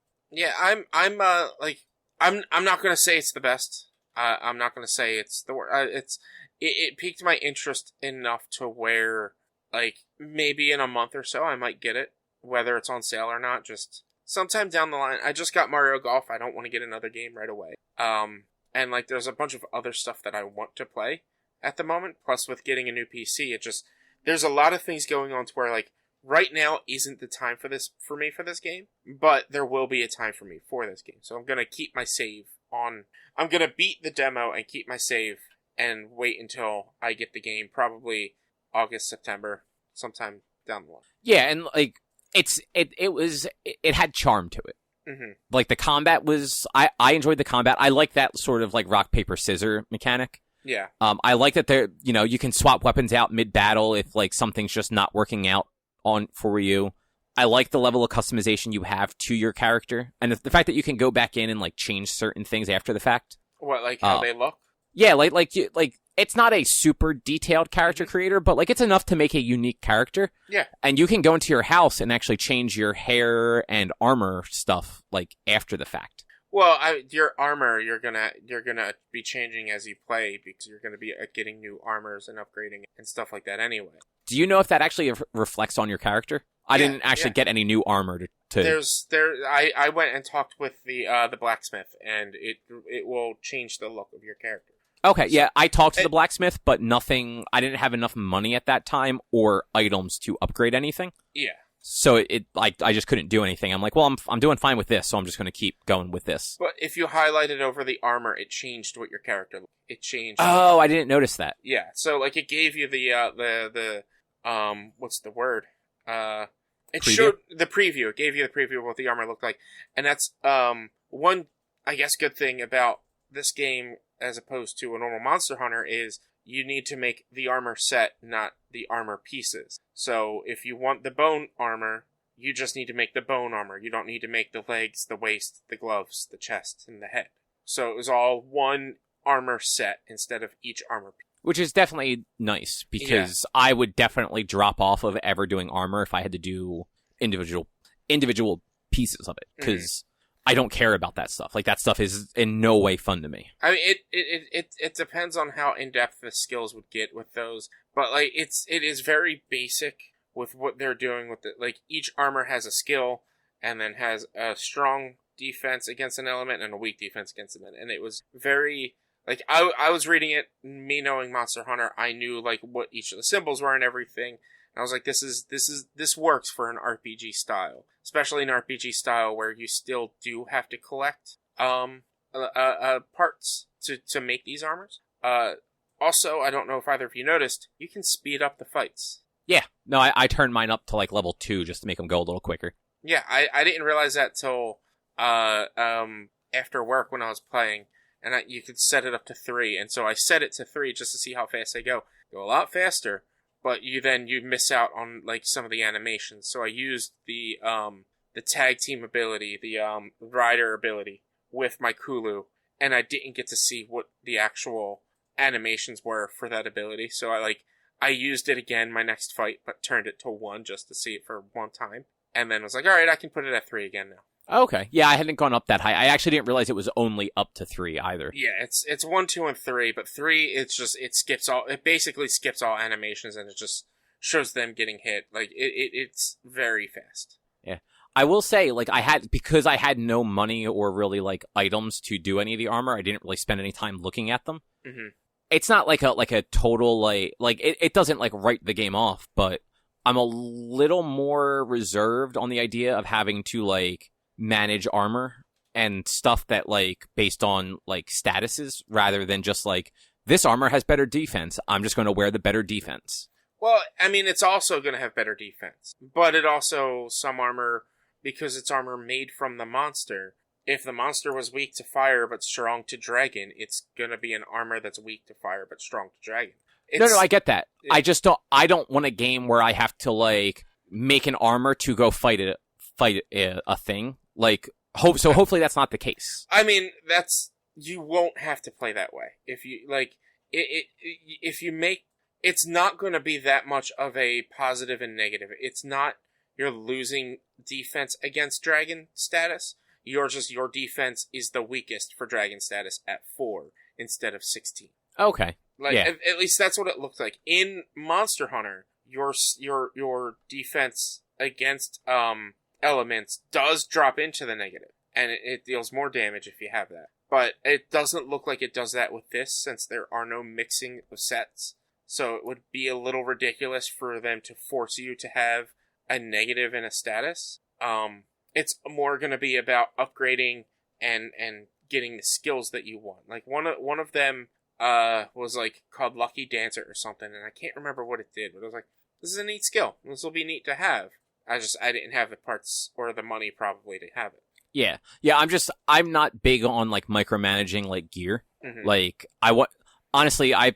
I'm not gonna say it's the best. I'm not gonna say it's the worst. It piqued my interest enough to where, like, maybe in a month or so I might get it, whether it's on sale or not. Just sometime down the line. I just got Mario Golf. I don't want to get another game right away. And like, there's a bunch of other stuff that I want to play at the moment. Plus, with getting a new PC, there's a lot of things going on to where, like, right now isn't the time for this game, but there will be a time for me for this game. So I'm going to keep my save on. I'm going to beat the demo and keep my save and wait until I get the game, probably August, September, sometime down the line. Yeah, and like it had charm to it. Mm-hmm. Like the combat was, I enjoyed the combat. I like that sort of like rock paper scissor mechanic. Yeah. I like that you can swap weapons out mid battle if like something's just not working out for you. I like the level of customization you have to your character, and the fact that you can go back in and like change certain things after the fact. What, like how they look? Yeah, like it's not a super detailed character creator, but like it's enough to make a unique character. Yeah. And you can go into your house and actually change your hair and armor stuff like after the fact. Well, your armor, you're gonna be changing as you play, because you're gonna be getting new armors and upgrading and stuff like that anyway. Do you know if that actually reflects on your character? I didn't actually get any new armor to. I went and talked with the blacksmith, and it will change the look of your character. Okay, yeah, I talked to the blacksmith, but nothing. I didn't have enough money at that time or items to upgrade anything. Yeah. So I just couldn't do anything. I'm like, well, I'm doing fine with this, so I'm just going to keep going with this. But if you highlighted over the armor, it changed what your character looked. It changed. Oh, I didn't notice that. Yeah. So like it gave you the what's the word? It preview? Showed the preview. It gave you the preview of what the armor looked like, and that's one, I guess, good thing about this game as opposed to a normal Monster Hunter is you need to make the armor set, not the armor pieces. So if you want the bone armor, you just need to make the bone armor. You don't need to make the legs, the waist, the gloves, the chest, and the head. So it was all one armor set instead of each armor piece. Which is definitely nice, because I would definitely drop off of ever doing armor if I had to do individual pieces of it, because I don't care about that stuff. Like, that stuff is in no way fun to me. I mean, it depends on how in-depth the skills would get with those, but like it is very basic with what they're doing with it. Like, each armor has a skill, and then has a strong defense against an element and a weak defense against an element, and it was very. Like, I was reading it, me knowing Monster Hunter, I knew, like, what each of the symbols were and everything. And I was like, this works for an RPG style. Especially an RPG style where you still do have to collect, parts to make these armors. Also, I don't know if either of you noticed, you can speed up the fights. Yeah. No, I turned mine up to, like, level 2 just to make them go a little quicker. Yeah, I didn't realize that till, after work when I was playing. And you could set it up to 3, and so I set it to 3 just to see how fast they go. Go a lot faster, but you miss out on like some of the animations. So I used the tag team ability, the rider ability with my Kulu, and I didn't get to see what the actual animations were for that ability. So I used it again my next fight, but turned it to 1 just to see it for one time, and then was like, all right, I can put it at 3 again now. Okay. Yeah, I hadn't gone up that high. I actually didn't realize it was only up to 3 either. Yeah, it's 1, 2, and 3, but 3, it basically skips all animations, and it just shows them getting hit. Like, it's very fast. Yeah. I will say, like, because I had no money or really, like, items to do any of the armor, I didn't really spend any time looking at them. Mm-hmm. It's not like a total, like it doesn't, like, write the game off, but I'm a little more reserved on the idea of having to, like, manage armor and stuff that, like, based on, like, statuses, rather than just, like, this armor has better defense, I'm just going to wear the better defense. Well, I mean, it's also going to have better defense, but it also, some armor, because it's armor made from the monster, if the monster was weak to fire but strong to dragon, it's going to be an armor that's weak to fire but strong to dragon. No, I get that. I don't want a game where I have to, like, make an armor to go fight a thing. Like, hopefully that's not the case. I mean, you won't have to play that way. If you, like, if you make, it's not going to be that much of a positive and negative. It's not, you're losing defense against dragon status. Your defense is the weakest for dragon status at 4 instead of 16. Okay. Like, yeah. At least that's what it looks like. In Monster Hunter, your defense against elements does drop into the negative, and it deals more damage if you have that. But it doesn't look like it does that with this, since there are no mixing of sets. So it would be a little ridiculous for them to force you to have a negative in a status. It's more going to be about upgrading and getting the skills that you want. Like one of them was like called Lucky Dancer or something, and I can't remember what it did, but it was like, this is a neat skill. This will be neat to have. I didn't have the parts or the money probably to have it. Yeah. I'm not big on, like, micromanaging, like, gear. Mm-hmm. Like, honestly, I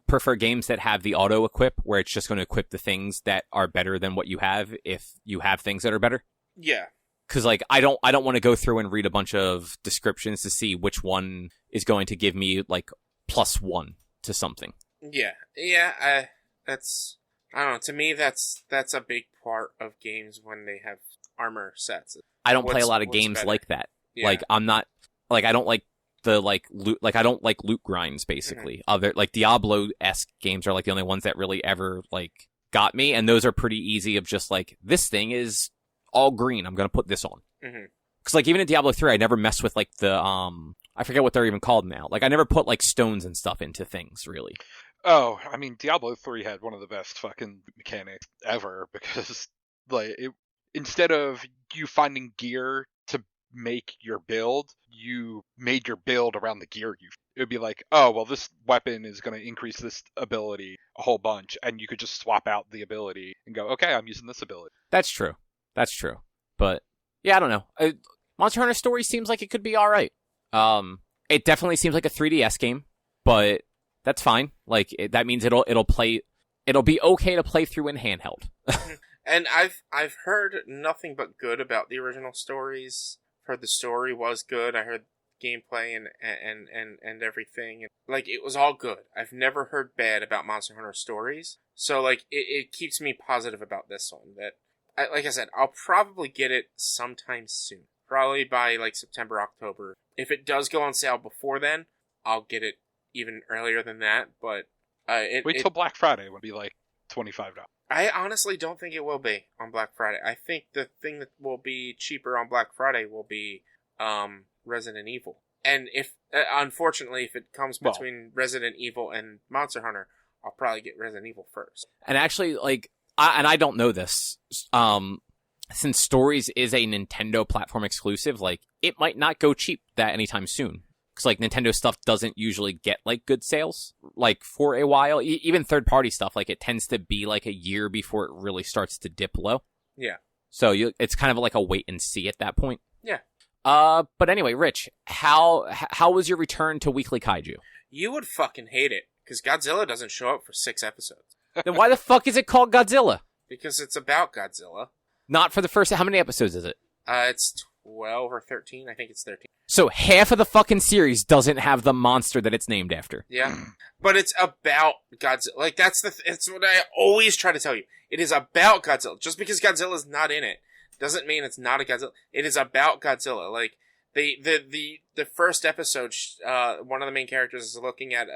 prefer games that have the auto equip, where it's just going to equip the things that are better than what you have if you have things that are better. Yeah. Because, like, I don't want to go through and read a bunch of descriptions to see which one is going to give me, like, +1 to something. Yeah. Yeah, that's, I don't know, to me that's a big part of games when they have armor sets. I don't play a lot of games better. Like that. Yeah. Like, I'm not, like, I don't like the, like, loot, like, I don't like loot grinds, basically. Mm-hmm. Other, like, Diablo-esque games are, like, the only ones that really ever, like, got me, and those are pretty easy of just, like, this thing is all green, I'm gonna put this on. Mm-hmm. Cause, like, even in Diablo 3, I never messed with, like, the, I forget what they're even called now. Like, I never put, like, stones and stuff into things, really. Oh, I mean, Diablo 3 had one of the best fucking mechanics ever, because, like, instead of you finding gear to make your build, you made your build around the gear it would be like, oh, well, this weapon is going to increase this ability a whole bunch, and you could just swap out the ability and go, okay, I'm using this ability. That's true. But, yeah, I don't know. Monster Hunter Story seems like it could be alright. It definitely seems like a 3DS game, but that's fine. Like, that means it'll be okay to play through in handheld. And I've heard nothing but good about the original stories. Heard the story was good. I heard gameplay and everything. Like, it was all good. I've never heard bad about Monster Hunter Stories. So, like, it keeps me positive about this one. That, like I said, I'll probably get it sometime soon. Probably by, like, September, October. If it does go on sale before then, I'll get it even earlier than that. But wait till Black Friday would be like $25. I honestly don't think it will be on Black Friday. I think the thing that will be cheaper on Black Friday will be Resident Evil. And if unfortunately, if it comes between Resident Evil and Monster Hunter, I'll probably get Resident Evil first. And actually, like, I don't know this, since Stories is a Nintendo platform exclusive, like, it might not go cheap that anytime soon. Because, like, Nintendo stuff doesn't usually get, like, good sales, like, for a while. Even third-party stuff, like, it tends to be, like, a year before it really starts to dip low. Yeah. So it's kind of like a wait and see at that point. Yeah. But anyway, Rich, how was your return to Weekly Kaiju? You would fucking hate it, because Godzilla doesn't show up for 6 episodes. Then why the fuck is it called Godzilla? Because it's about Godzilla. Not for the first... How many episodes is it? It's 12 or 13. I think it's 13. So half of the fucking series doesn't have the monster that it's named after. Yeah. But it's about Godzilla. Like, it's what I always try to tell you. It is about Godzilla. Just because Godzilla's not in it doesn't mean it's not a Godzilla. It is about Godzilla. Like, the first episode, one of the main characters is looking at,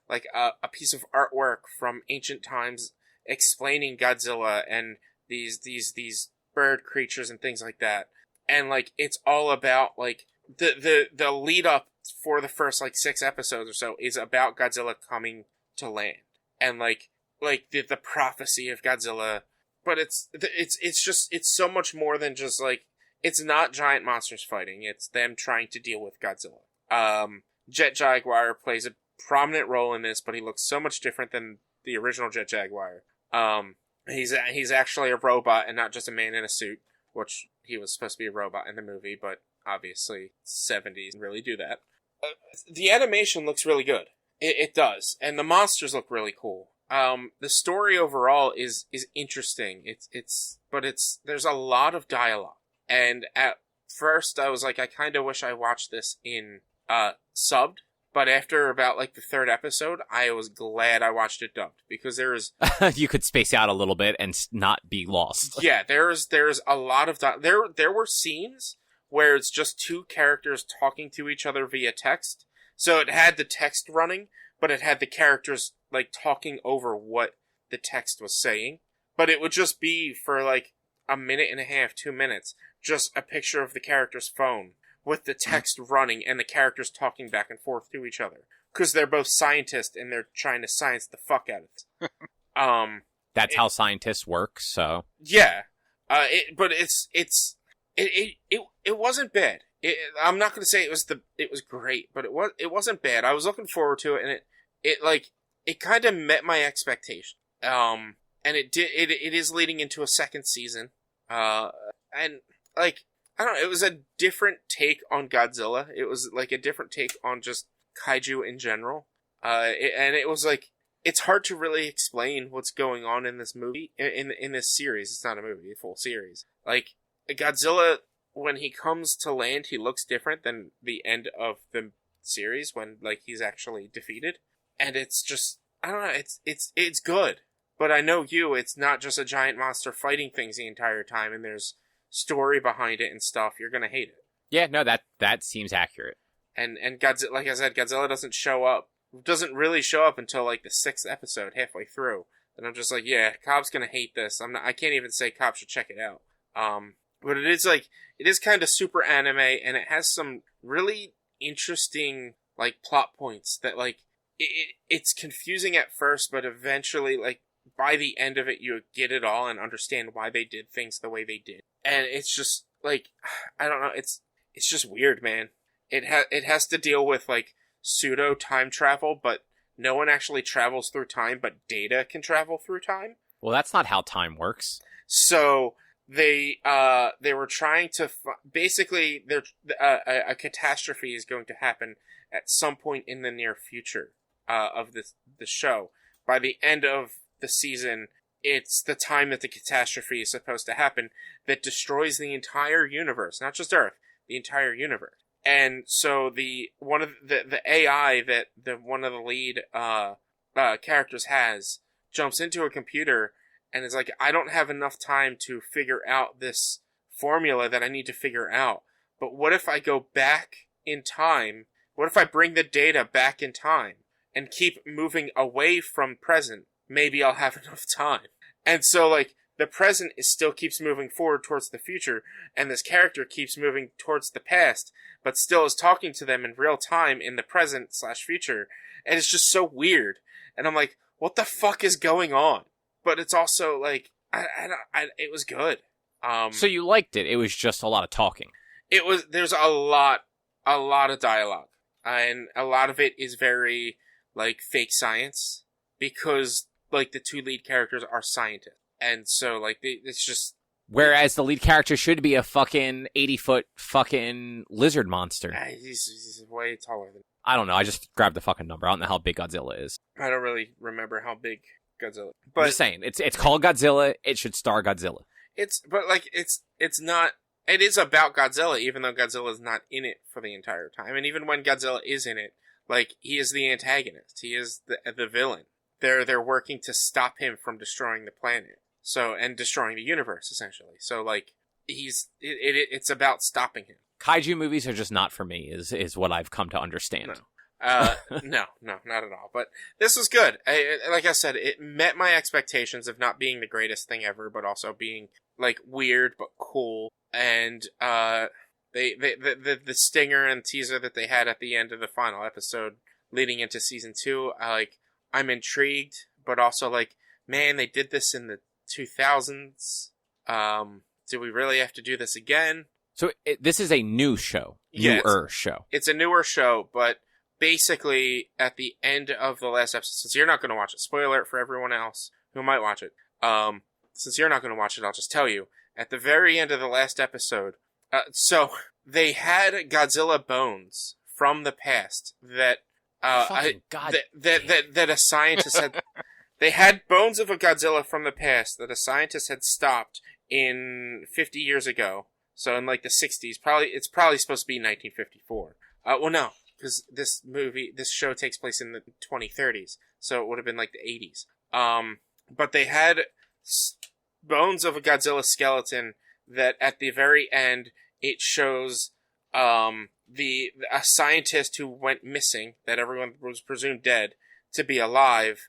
like, a piece of artwork from ancient times explaining Godzilla and these bird creatures and things like that. And, like, it's all about, like, the lead up for the first, like, 6 episodes or so is about Godzilla coming to land. And, like the prophecy of Godzilla. But it's so much more than just, like, it's not giant monsters fighting. It's them trying to deal with Godzilla. Jet Jaguar plays a prominent role in this, but he looks so much different than the original Jet Jaguar. He's actually a robot and not just a man in a suit, which he was supposed to be a robot in the movie, but obviously 70s really do that. The animation looks really good. It does, and the monsters look really cool. The story overall is interesting. There's a lot of dialogue, and at first I was like, I kind of wish I watched this in subbed. But after about, like, the 3rd episode, I was glad I watched it dubbed, because there is... You could space out a little bit and not be lost. Yeah, there's a lot of... There were scenes where it's just 2 characters talking to each other via text. So it had the text running, but it had the characters, like, talking over what the text was saying. But it would just be for, like, a minute and a half, 2 minutes, just a picture of the character's phone, with the text running and the characters talking back and forth to each other. Because they're both scientists and they're trying to science the fuck out of it. That's how scientists work, so... Yeah. But it wasn't bad. I'm not going to say it was great, but it wasn't bad. I was looking forward to it, and it kind of met my expectation. And it is leading into a 2nd season. And, like, I don't know, it was a different take on Godzilla. It was, like, a different take on just kaiju in general. And it was, like, it's hard to really explain what's going on in this movie, in this series. It's not a movie, a full series. Like, Godzilla, when he comes to land, he looks different than the end of the series, when, like, he's actually defeated. And it's just, I don't know, it's good. But I know it's not just a giant monster fighting things the entire time, and there's story behind it and stuff. You're gonna hate it. Yeah, no, that seems accurate. And Godzilla, like I said, Godzilla doesn't really show up until, like, the 6th episode, halfway through. And I'm just like, yeah, Cobb's gonna hate this. I can't even say Cobb should check it out. But it is kind of super anime, and it has some really interesting, like, plot points that, like, it's confusing at first, but eventually, like, by the end of it, you get it all and understand why they did things the way they did. And it's just, like, I don't know, it's just weird, man. It has to deal with, like, pseudo time travel, but no one actually travels through time, but Data can travel through time. Well, that's not how time works. So they were trying to basically a catastrophe is going to happen at some point in the near future of the show. By the end of the season, it's the time that the catastrophe is supposed to happen that destroys the entire universe, not just Earth, the entire universe. And so one of the AI that one of the lead characters has jumps into a computer and is like, I don't have enough time to figure out this formula that I need to figure out. But what if I go back in time? What if I bring the data back in time and keep moving away from present? Maybe I'll have enough time. And so, like, the present still keeps moving forward towards the future, and this character keeps moving towards the past, but still is talking to them in real time in the present/future. And it's just so weird. And I'm like, what the fuck is going on? But it's also, like, it was good. So you liked it. It was just a lot of talking. There's a lot of dialogue. And a lot of it is very, like, fake science. Because, like, the 2 lead characters are scientists. And so, like, it's just... Whereas the lead character should be a fucking 80-foot fucking lizard monster. He's way taller than... I don't know. I just grabbed the fucking number. I don't know how big Godzilla is. I don't really remember how big Godzilla is. But I'm just saying. It's called Godzilla. It should star Godzilla. It's not... It is about Godzilla, even though Godzilla is not in it for the entire time. And even when Godzilla is in it, like, he is the antagonist. He is the villain. They're working to stop him from destroying the planet. So, and destroying the universe, essentially. So, like, it's about stopping him. Kaiju movies are just not for me, is what I've come to understand. No, not at all. But this was good. Like I said, it met my expectations of not being the greatest thing ever, but also being like weird but cool, and the stinger and teaser that they had at the end of the final episode leading into season 2, I'm intrigued, but also like, man, they did this in the 2000s. Do we really have to do this again? So this is a new show. Newer show. It's a newer show, but basically at the end of the last episode, since you're not going to watch it, spoiler alert for everyone else who might watch it. Since you're not going to watch it, I'll just tell you. At the very end of the last episode, so they had Godzilla bones from the past that that a scientist had. They had bones of a Godzilla from the past that a scientist had stopped in 50 years ago. So in like the 60s, it's probably supposed to be 1954. Well, no, because this show takes place in the 2030s, so it would have been like the 80s. But they had bones of a Godzilla skeleton that at the very end it shows a scientist who went missing, that everyone was presumed dead, to be alive,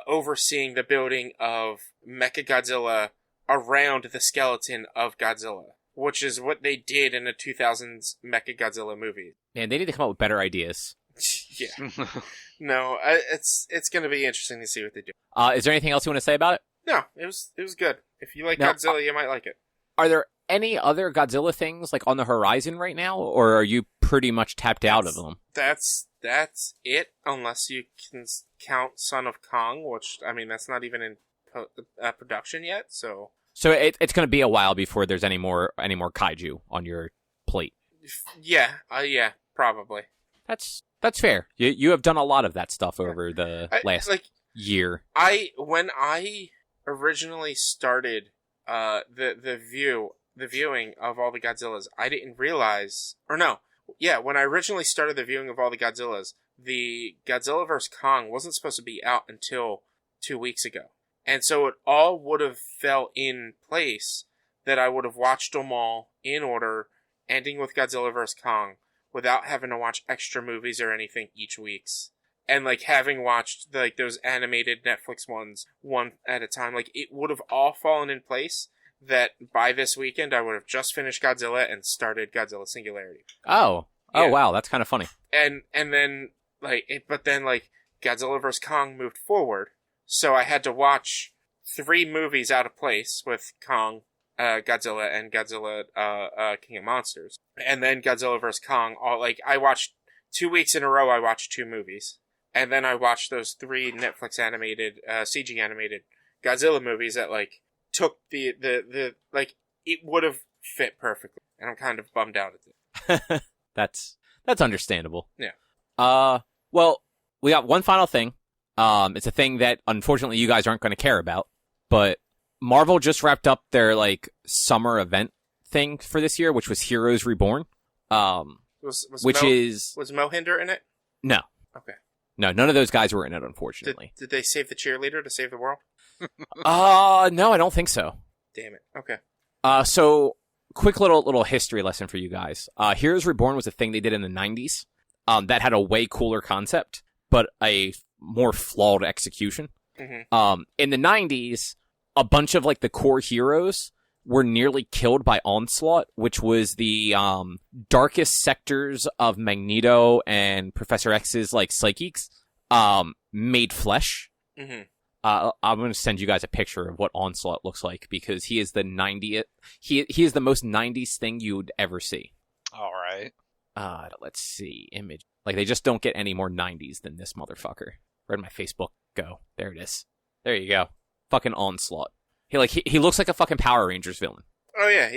overseeing the building of Mechagodzilla around the skeleton of Godzilla, which is what they did in the 2000s Mechagodzilla movie. Man, they need to come up with better ideas. Yeah. No, it's going to be interesting to see what they do. Is there anything else you want to say about it? No, it was good. If you like Godzilla, you might like it. Are there any other Godzilla things like on the horizon right now, or are you pretty much tapped out of them? That's it, unless you can count Son of Kong, which, I mean, that's not even in production yet, so... So it's going to be a while before there's any more kaiju on your plate. Yeah, probably. That's fair. You have done a lot of that stuff over the last year. When I originally started the viewing of all the Godzillas, I didn't realize, when I originally started the viewing of all the Godzillas, the Godzilla vs. Kong wasn't supposed to be out until 2 weeks ago. And so it all would have fell in place that I would have watched them all in order, ending with Godzilla vs. Kong, without having to watch extra movies or anything each week's. And, having watched, those animated Netflix ones one at a time, it would have all fallen in place that by this weekend I would have just finished Godzilla and started Godzilla Singularity. Oh, wow, that's kind of funny. And then, Godzilla vs. Kong moved forward, so I had to watch 3 movies out of place with Kong, Godzilla, and Godzilla, King of Monsters. And then Godzilla vs. Kong, I watched 2 weeks in a row, I watched 2 movies. And then I watched those 3 Netflix animated, CG animated Godzilla movies that, took it would have fit perfectly. And I'm kind of bummed out at it. That's understandable. Yeah. Well, we got one final thing. It's a thing that, unfortunately, you guys aren't going to care about, but Marvel just wrapped up their, summer event thing for this year, which was Heroes Reborn. Was Mohinder in it? No. Okay. No, none of those guys were in it, unfortunately. Did they save the cheerleader to save the world? No, I don't think so. Damn it. Okay. So, quick little history lesson for you guys. Heroes Reborn was a thing they did in the 90s that had a way cooler concept, but a more flawed execution. Mm-hmm. In the 90s, a bunch of the core heroes were nearly killed by Onslaught, which was the darkest sectors of Magneto and Professor X's psychics made flesh. Mm-hmm. I'm going to send you guys a picture of what Onslaught looks like, because he is the 90th. He is the most 90s thing you would ever see. All right. Let's see. Image. They just don't get any more 90s than this motherfucker. Where'd my Facebook go? There it is. There you go. Fucking Onslaught. He looks like a fucking Power Rangers villain. Oh yeah.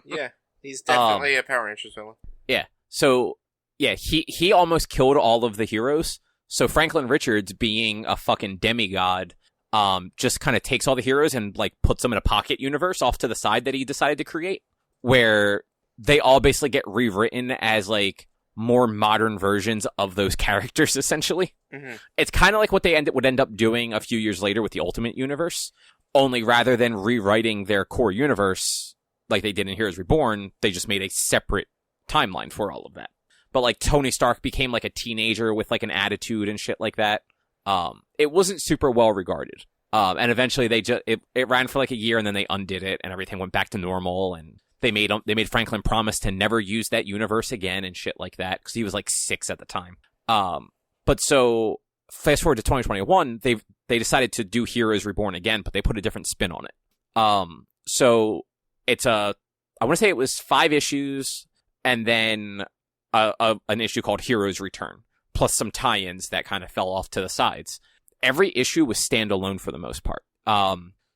Yeah. He's definitely a Power Rangers villain. Yeah. So yeah, he almost killed all of the heroes. So Franklin Richards, being a fucking demigod, just kind of takes all the heroes and puts them in a pocket universe off to the side that he decided to create, where they all basically get rewritten as more modern versions of those characters, essentially. Mm-hmm. It's kind of like what they would end up doing a few years later with the Ultimate Universe, only rather than rewriting their core universe like they did in Heroes Reborn, they just made a separate timeline for all of that. But Tony Stark became a teenager with an attitude and shit like that. It wasn't super well regarded. And eventually it ran for like a year, and then they undid it, and everything went back to normal, and they made Franklin promise to never use that universe again and shit like that, because he was like 6 at the time. But so fast forward to 2021, they decided to do Heroes Reborn again, but they put a different spin on it. So it's I want to say it was 5 issues, and then an issue called Heroes Return, plus some tie-ins that kind of fell off to the sides. Every issue was standalone for the most part.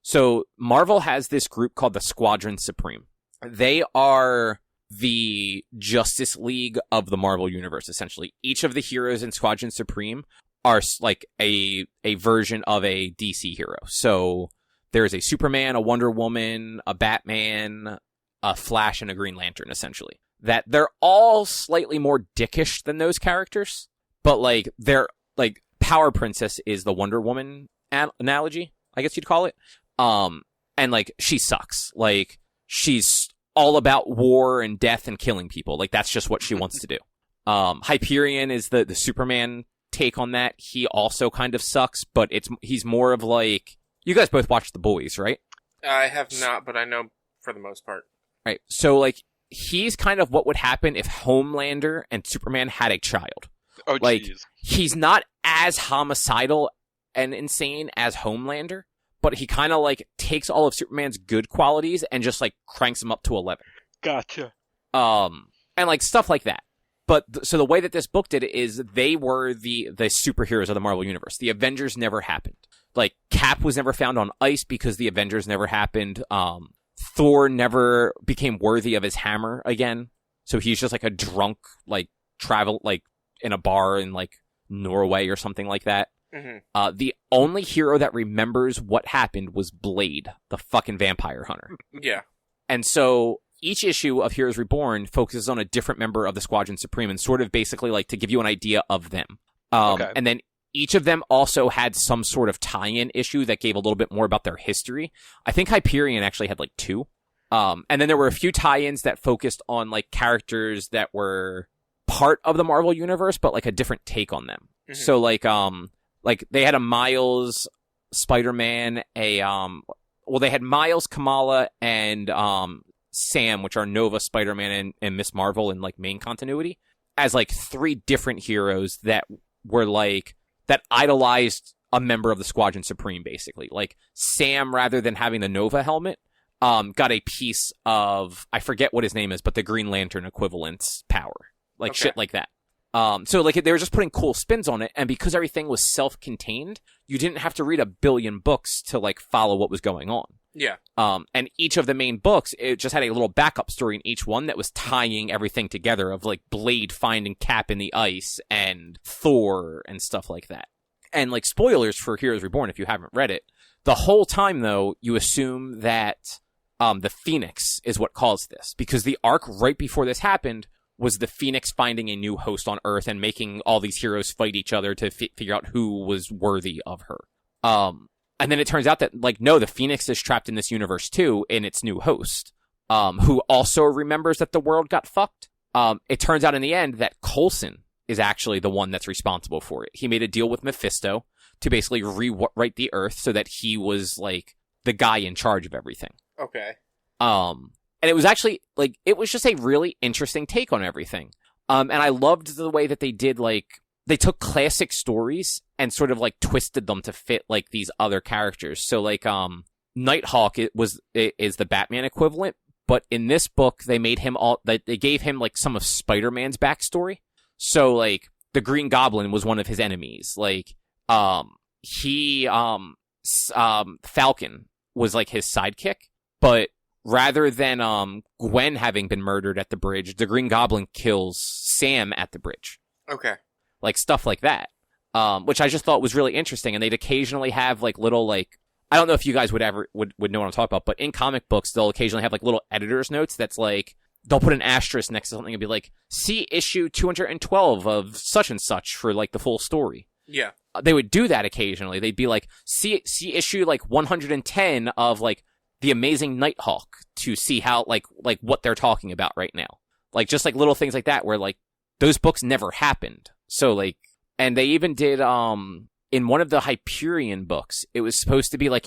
So Marvel has this group called the Squadron Supreme. They are the Justice League of the Marvel Universe, essentially. Each of the heroes in Squadron Supreme are like a version of a DC hero. So there's a Superman, a Wonder Woman, a Batman, a Flash, and a Green Lantern, essentially. That they're all slightly more dickish than those characters, but like they're like Power Princess is the Wonder Woman analogy, I guess you'd call it. And like she sucks. Like she's all about war and death and killing people. Like that's just what she wants to do. Hyperion is the Superman take on that. He also kind of sucks, but he's more of like, you guys both watched The Boys, right? I have not, but I know for the most part. Right. So like he's kind of what would happen if Homelander and Superman had a child. Oh, like geez. He's not as homicidal and insane as Homelander, but he kind of like takes all of Superman's good qualities and just like cranks them up to 11. Gotcha. And like stuff like that. But so the way that this book did it is they were the superheroes of the Marvel Universe. The Avengers never happened. Like Cap was never found on ice because the Avengers never happened. Thor never became worthy of his hammer again. So he's just like a drunk, like travel, like in a bar in like Norway or something like that. Mm-hmm. The only hero that remembers what happened was Blade, the fucking vampire hunter. Yeah. And so each issue of Heroes Reborn focuses on a different member of the Squadron Supreme and sort of basically like to give you an idea of them. Okay. And then each of them also had some sort of tie-in issue that gave a little bit more about their history. I think Hyperion actually had like 2. And then there were a few tie-ins that focused on like characters that were part of the Marvel Universe, but like a different take on them. Mm-hmm. So like they had a Miles Spider-Man, they had Miles, Kamala, and Sam, which are Nova, Spider-Man, and Miss Marvel in like main continuity, as like 3 different heroes that were like that idolized a member of the Squadron Supreme, basically. Like Sam, rather than having the Nova helmet, got a piece of, I forget what his name is, but the Green Lantern equivalence power. Like shit like that. So like they were just putting cool spins on it, and because everything was self-contained, you didn't have to read a billion books to like follow what was going on. Yeah. And each of the main books, it just had a little backup story in each one that was tying everything together of like Blade finding Cap in the ice and Thor and stuff like that. And like spoilers for Heroes Reborn if you haven't read it. The whole time though, you assume that the Phoenix is what caused this, because the arc right before this happened was the Phoenix finding a new host on Earth and making all these heroes fight each other to figure out who was worthy of her. And then it turns out that, like, no, the Phoenix is trapped in this universe, too, in its new host, who also remembers that the world got fucked. It turns out in the end that Coulson is actually the one that's responsible for it. He made a deal with Mephisto to basically rewrite the Earth so that he was, like, the guy in charge of everything. Okay. And it was actually, like, it was just a really interesting take on everything. And I loved the way that they did, like, they took classic stories and sort of like twisted them to fit like these other characters. So like Nighthawk is the Batman equivalent, but in this book they made him they gave him like some of Spider-Man's backstory. So like the Green Goblin was one of his enemies. Like Falcon was like his sidekick, but rather than Gwen having been murdered at the bridge, the Green Goblin kills Sam at the bridge. Okay. Like stuff like that, which I just thought was really interesting. And they'd occasionally have like little like, I don't know if you guys would know what I'm talking about, but in comic books they'll occasionally have like little editor's notes that's like they'll put an asterisk next to something and be like, see issue 212 of such and such for like the full story. Yeah, they would do that occasionally. They'd be like, see issue like 110 of like the Amazing Nighthawk to see how like what they're talking about right now. Like just like little things like that where like those books never happened. So like, and they even did in one of the Hyperion books, it was supposed to be like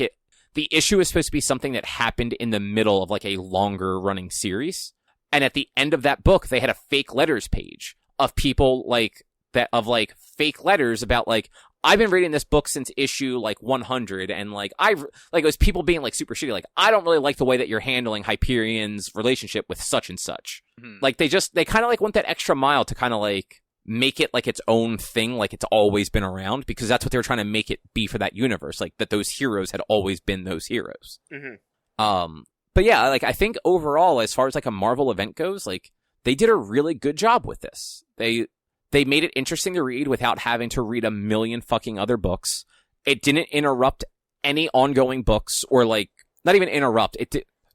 the issue was supposed to be something that happened in the middle of like a longer running series. And at the end of that book, they had a fake letters page of people like that, of like fake letters about like, I've been reading this book since issue like 100. And like, it was people being like super shitty. Like, I don't really like the way that you're handling Hyperion's relationship with such and such. Mm-hmm. Like they kind of like went that extra mile to kind of like make it like its own thing. Like it's always been around, because that's what they were trying to make it be for that universe. Like that those heroes had always been those heroes. Mm-hmm. But yeah, like I think overall, as far as like a Marvel event goes, like they did a really good job with this. They made it interesting to read without having to read a million fucking other books. It didn't interrupt any ongoing books, or like not even interrupt.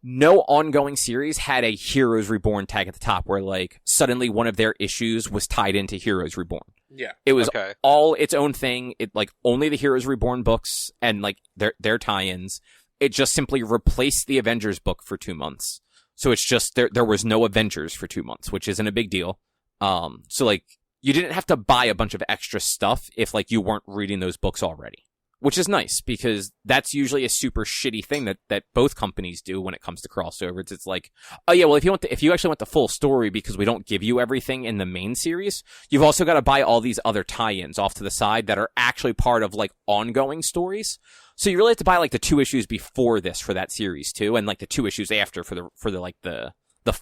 No ongoing series had a Heroes Reborn tag at the top where like suddenly one of their issues was tied into Heroes Reborn. Yeah. It was all its own thing. It like only the Heroes Reborn books and like their tie-ins. It just simply replaced the Avengers book for 2 months. So it's just there was no Avengers for 2 months, which isn't a big deal. So like you didn't have to buy a bunch of extra stuff if like you weren't reading those books already, which is nice, because that's usually a super shitty thing that both companies do when it comes to crossovers. It's like, oh yeah, well if you actually want the full story, because we don't give you everything in the main series, you've also got to buy all these other tie-ins off to the side that are actually part of like ongoing stories. So you really have to buy like the 2 issues before this for that series too, and like the 2 issues after for the like the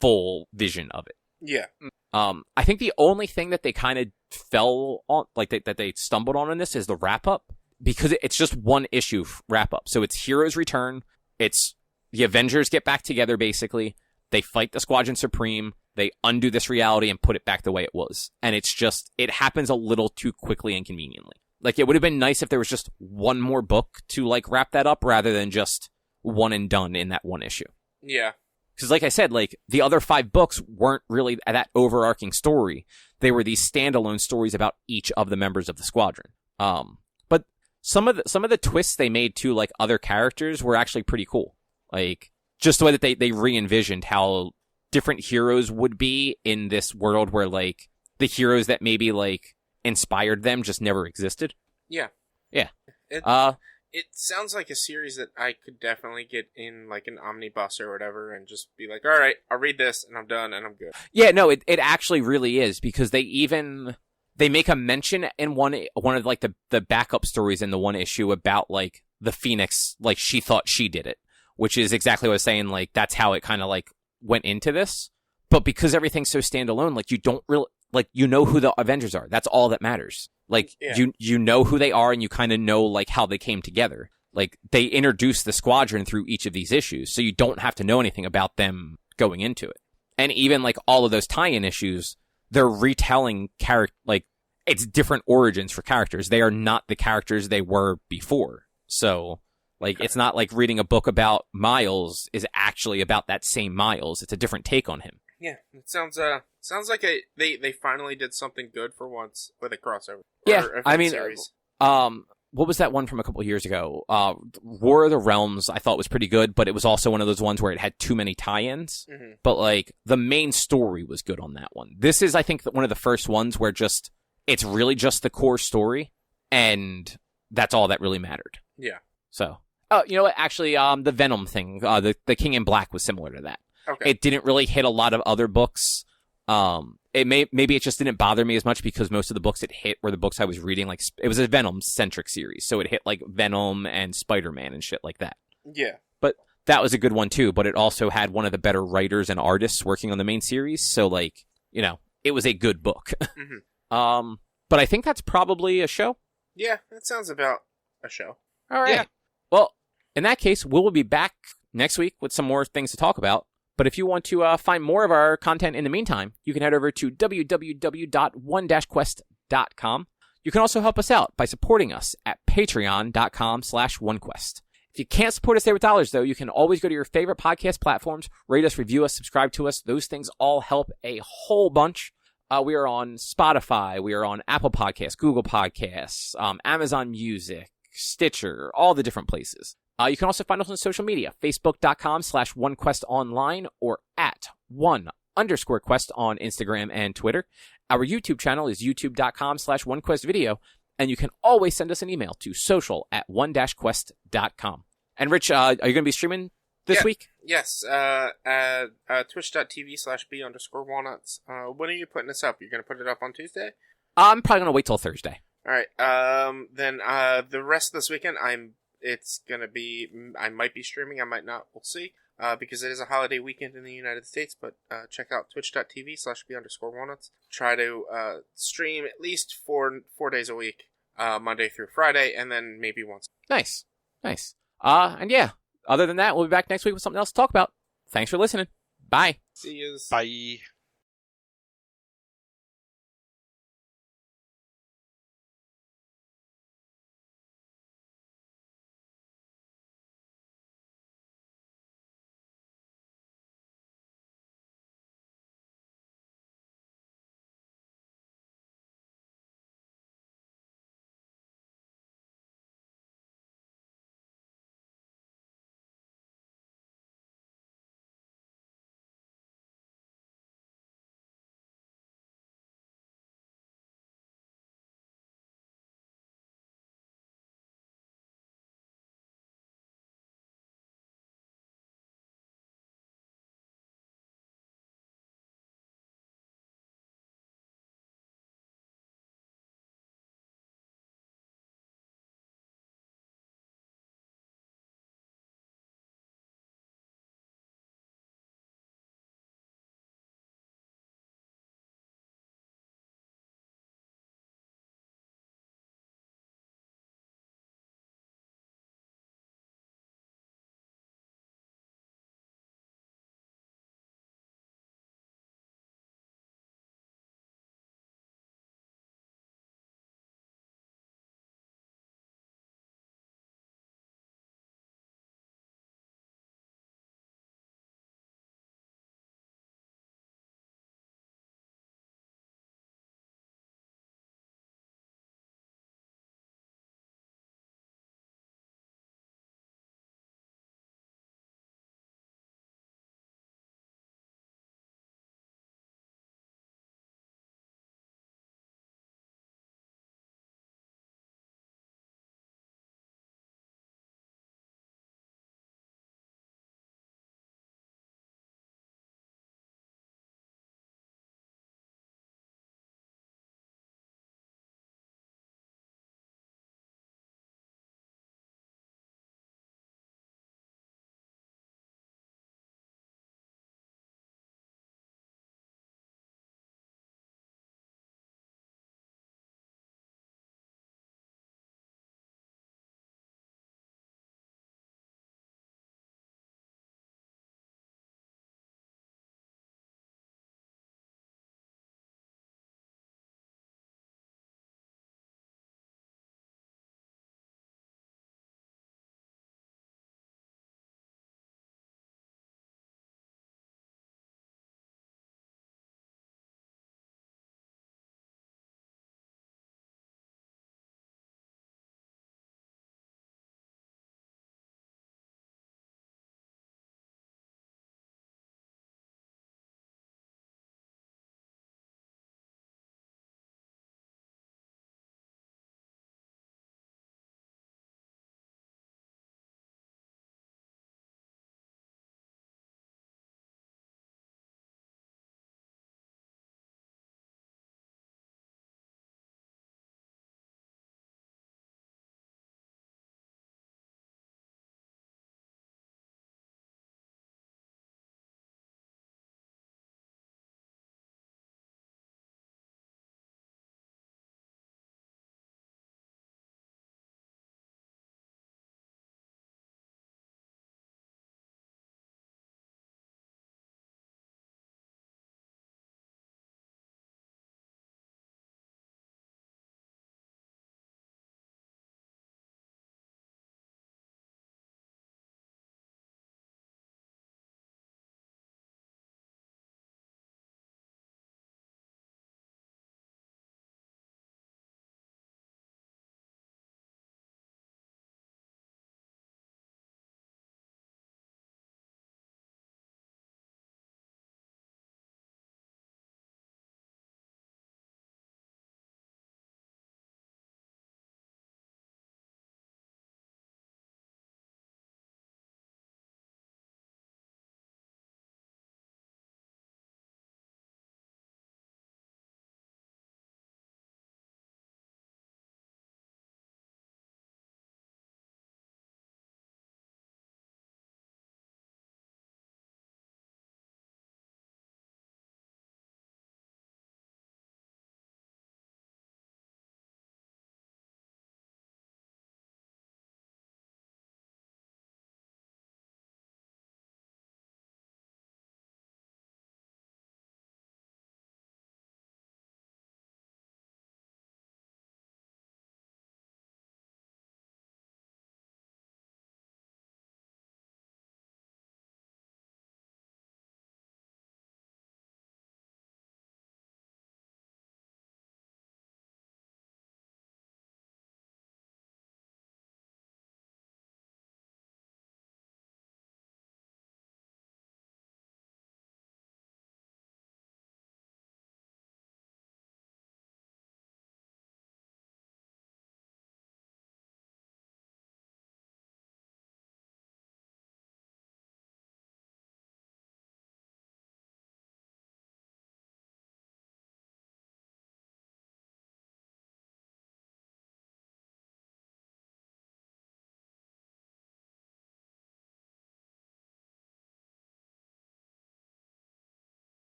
full vision of it. Yeah. I think the only thing that they kind of fell on, like that they stumbled on in this, is the wrap up, because it's just 1 issue wrap up. So it's Heroes Return. It's the Avengers get back together basically. They fight the Squadron Supreme. They undo this reality and put it back the way it was. And it's just, it happens a little too quickly and conveniently. Like, it would have been nice if there was just 1 more book to, like, wrap that up, rather than just one and done in that 1 issue. Yeah. Because, like I said, like, the other 5 books weren't really that overarching story. They were these standalone stories about each of the members of the squadron. But some of the twists they made to, like, other characters were actually pretty cool. Like, just the way that they re-envisioned how different heroes would be in this world where, like, the heroes that maybe, like, inspired them just never existed. Yeah. Yeah. It sounds like a series that I could definitely get in like an omnibus or whatever and just be like, all right, I'll read this and I'm done and I'm good. Yeah, no, it actually really is, because they make a mention in one of like the backup stories in the 1 issue about like the Phoenix, like she thought she did it, which is exactly what I was saying. Like that's how it kind of like went into this. But because everything's so standalone, like you don't really, like, you know who the Avengers are. That's all that matters. Like, yeah. you know who they are, and you kind of know, like, how they came together. Like, they introduce the squadron through each of these issues, so you don't have to know anything about them going into it. And even, like, all of those tie-in issues, they're retelling like, it's different origins for characters. They are not the characters they were before. So, like, It's not like reading a book about Miles is actually about that same Miles. It's a different take on him. Yeah, it sounds like they finally did something good for once with a crossover. Yeah, I mean, series. What was that one from a couple of years ago? War of the Realms, I thought was pretty good, but it was also one of those ones where it had too many tie-ins. Mm-hmm. But like the main story was good on that one. This is, I think, one of the first ones where it's really just the core story, and that's all that really mattered. Yeah. So, you know what? Actually, the Venom thing, the King in Black was similar to that. Okay. It didn't really hit a lot of other books. Maybe it just didn't bother me as much because most of the books it hit were the books I was reading. Like, it was a Venom-centric series, so it hit like Venom and Spider-Man and shit like that. Yeah. But that was a good one too, but it also had one of the better writers and artists working on the main series, so like, you know, it was a good book. Mm-hmm. But I think that's probably a show. Yeah, that sounds about a show. All right. Yeah. Well, in that case, we'll be back next week with some more things to talk about. But if you want to find more of our content in the meantime, you can head over to www.one-quest.com. You can also help us out by supporting us at patreon.com/onequest. If you can't support us there with dollars, though, you can always go to your favorite podcast platforms, rate us, review us, subscribe to us. Those things all help a whole bunch. We are on Spotify. We are on Apple Podcasts, Google Podcasts, Amazon Music, Stitcher, all the different places. You can also find us on social media, facebook.com/onequestonline or at @1_quest on Instagram and Twitter. Our YouTube channel is youtube.com/onequestvideo. And you can always send us an email to social@one-quest.com. And Rich, are you going to be streaming this week? Yes, twitch.tv/b_walnuts. When are you putting this up? You're going to put it up on Tuesday? I'm probably going to wait till Thursday. All right. Then the rest of this weekend, I might be streaming. I might not. We'll see. Because it is a holiday weekend in the United States. But check out twitch.tv/b_walnuts. Try to stream at least four days a week, Monday through Friday, and then maybe once. Nice. And yeah. Other than that, we'll be back next week with something else to talk about. Thanks for listening. Bye. See you. Bye.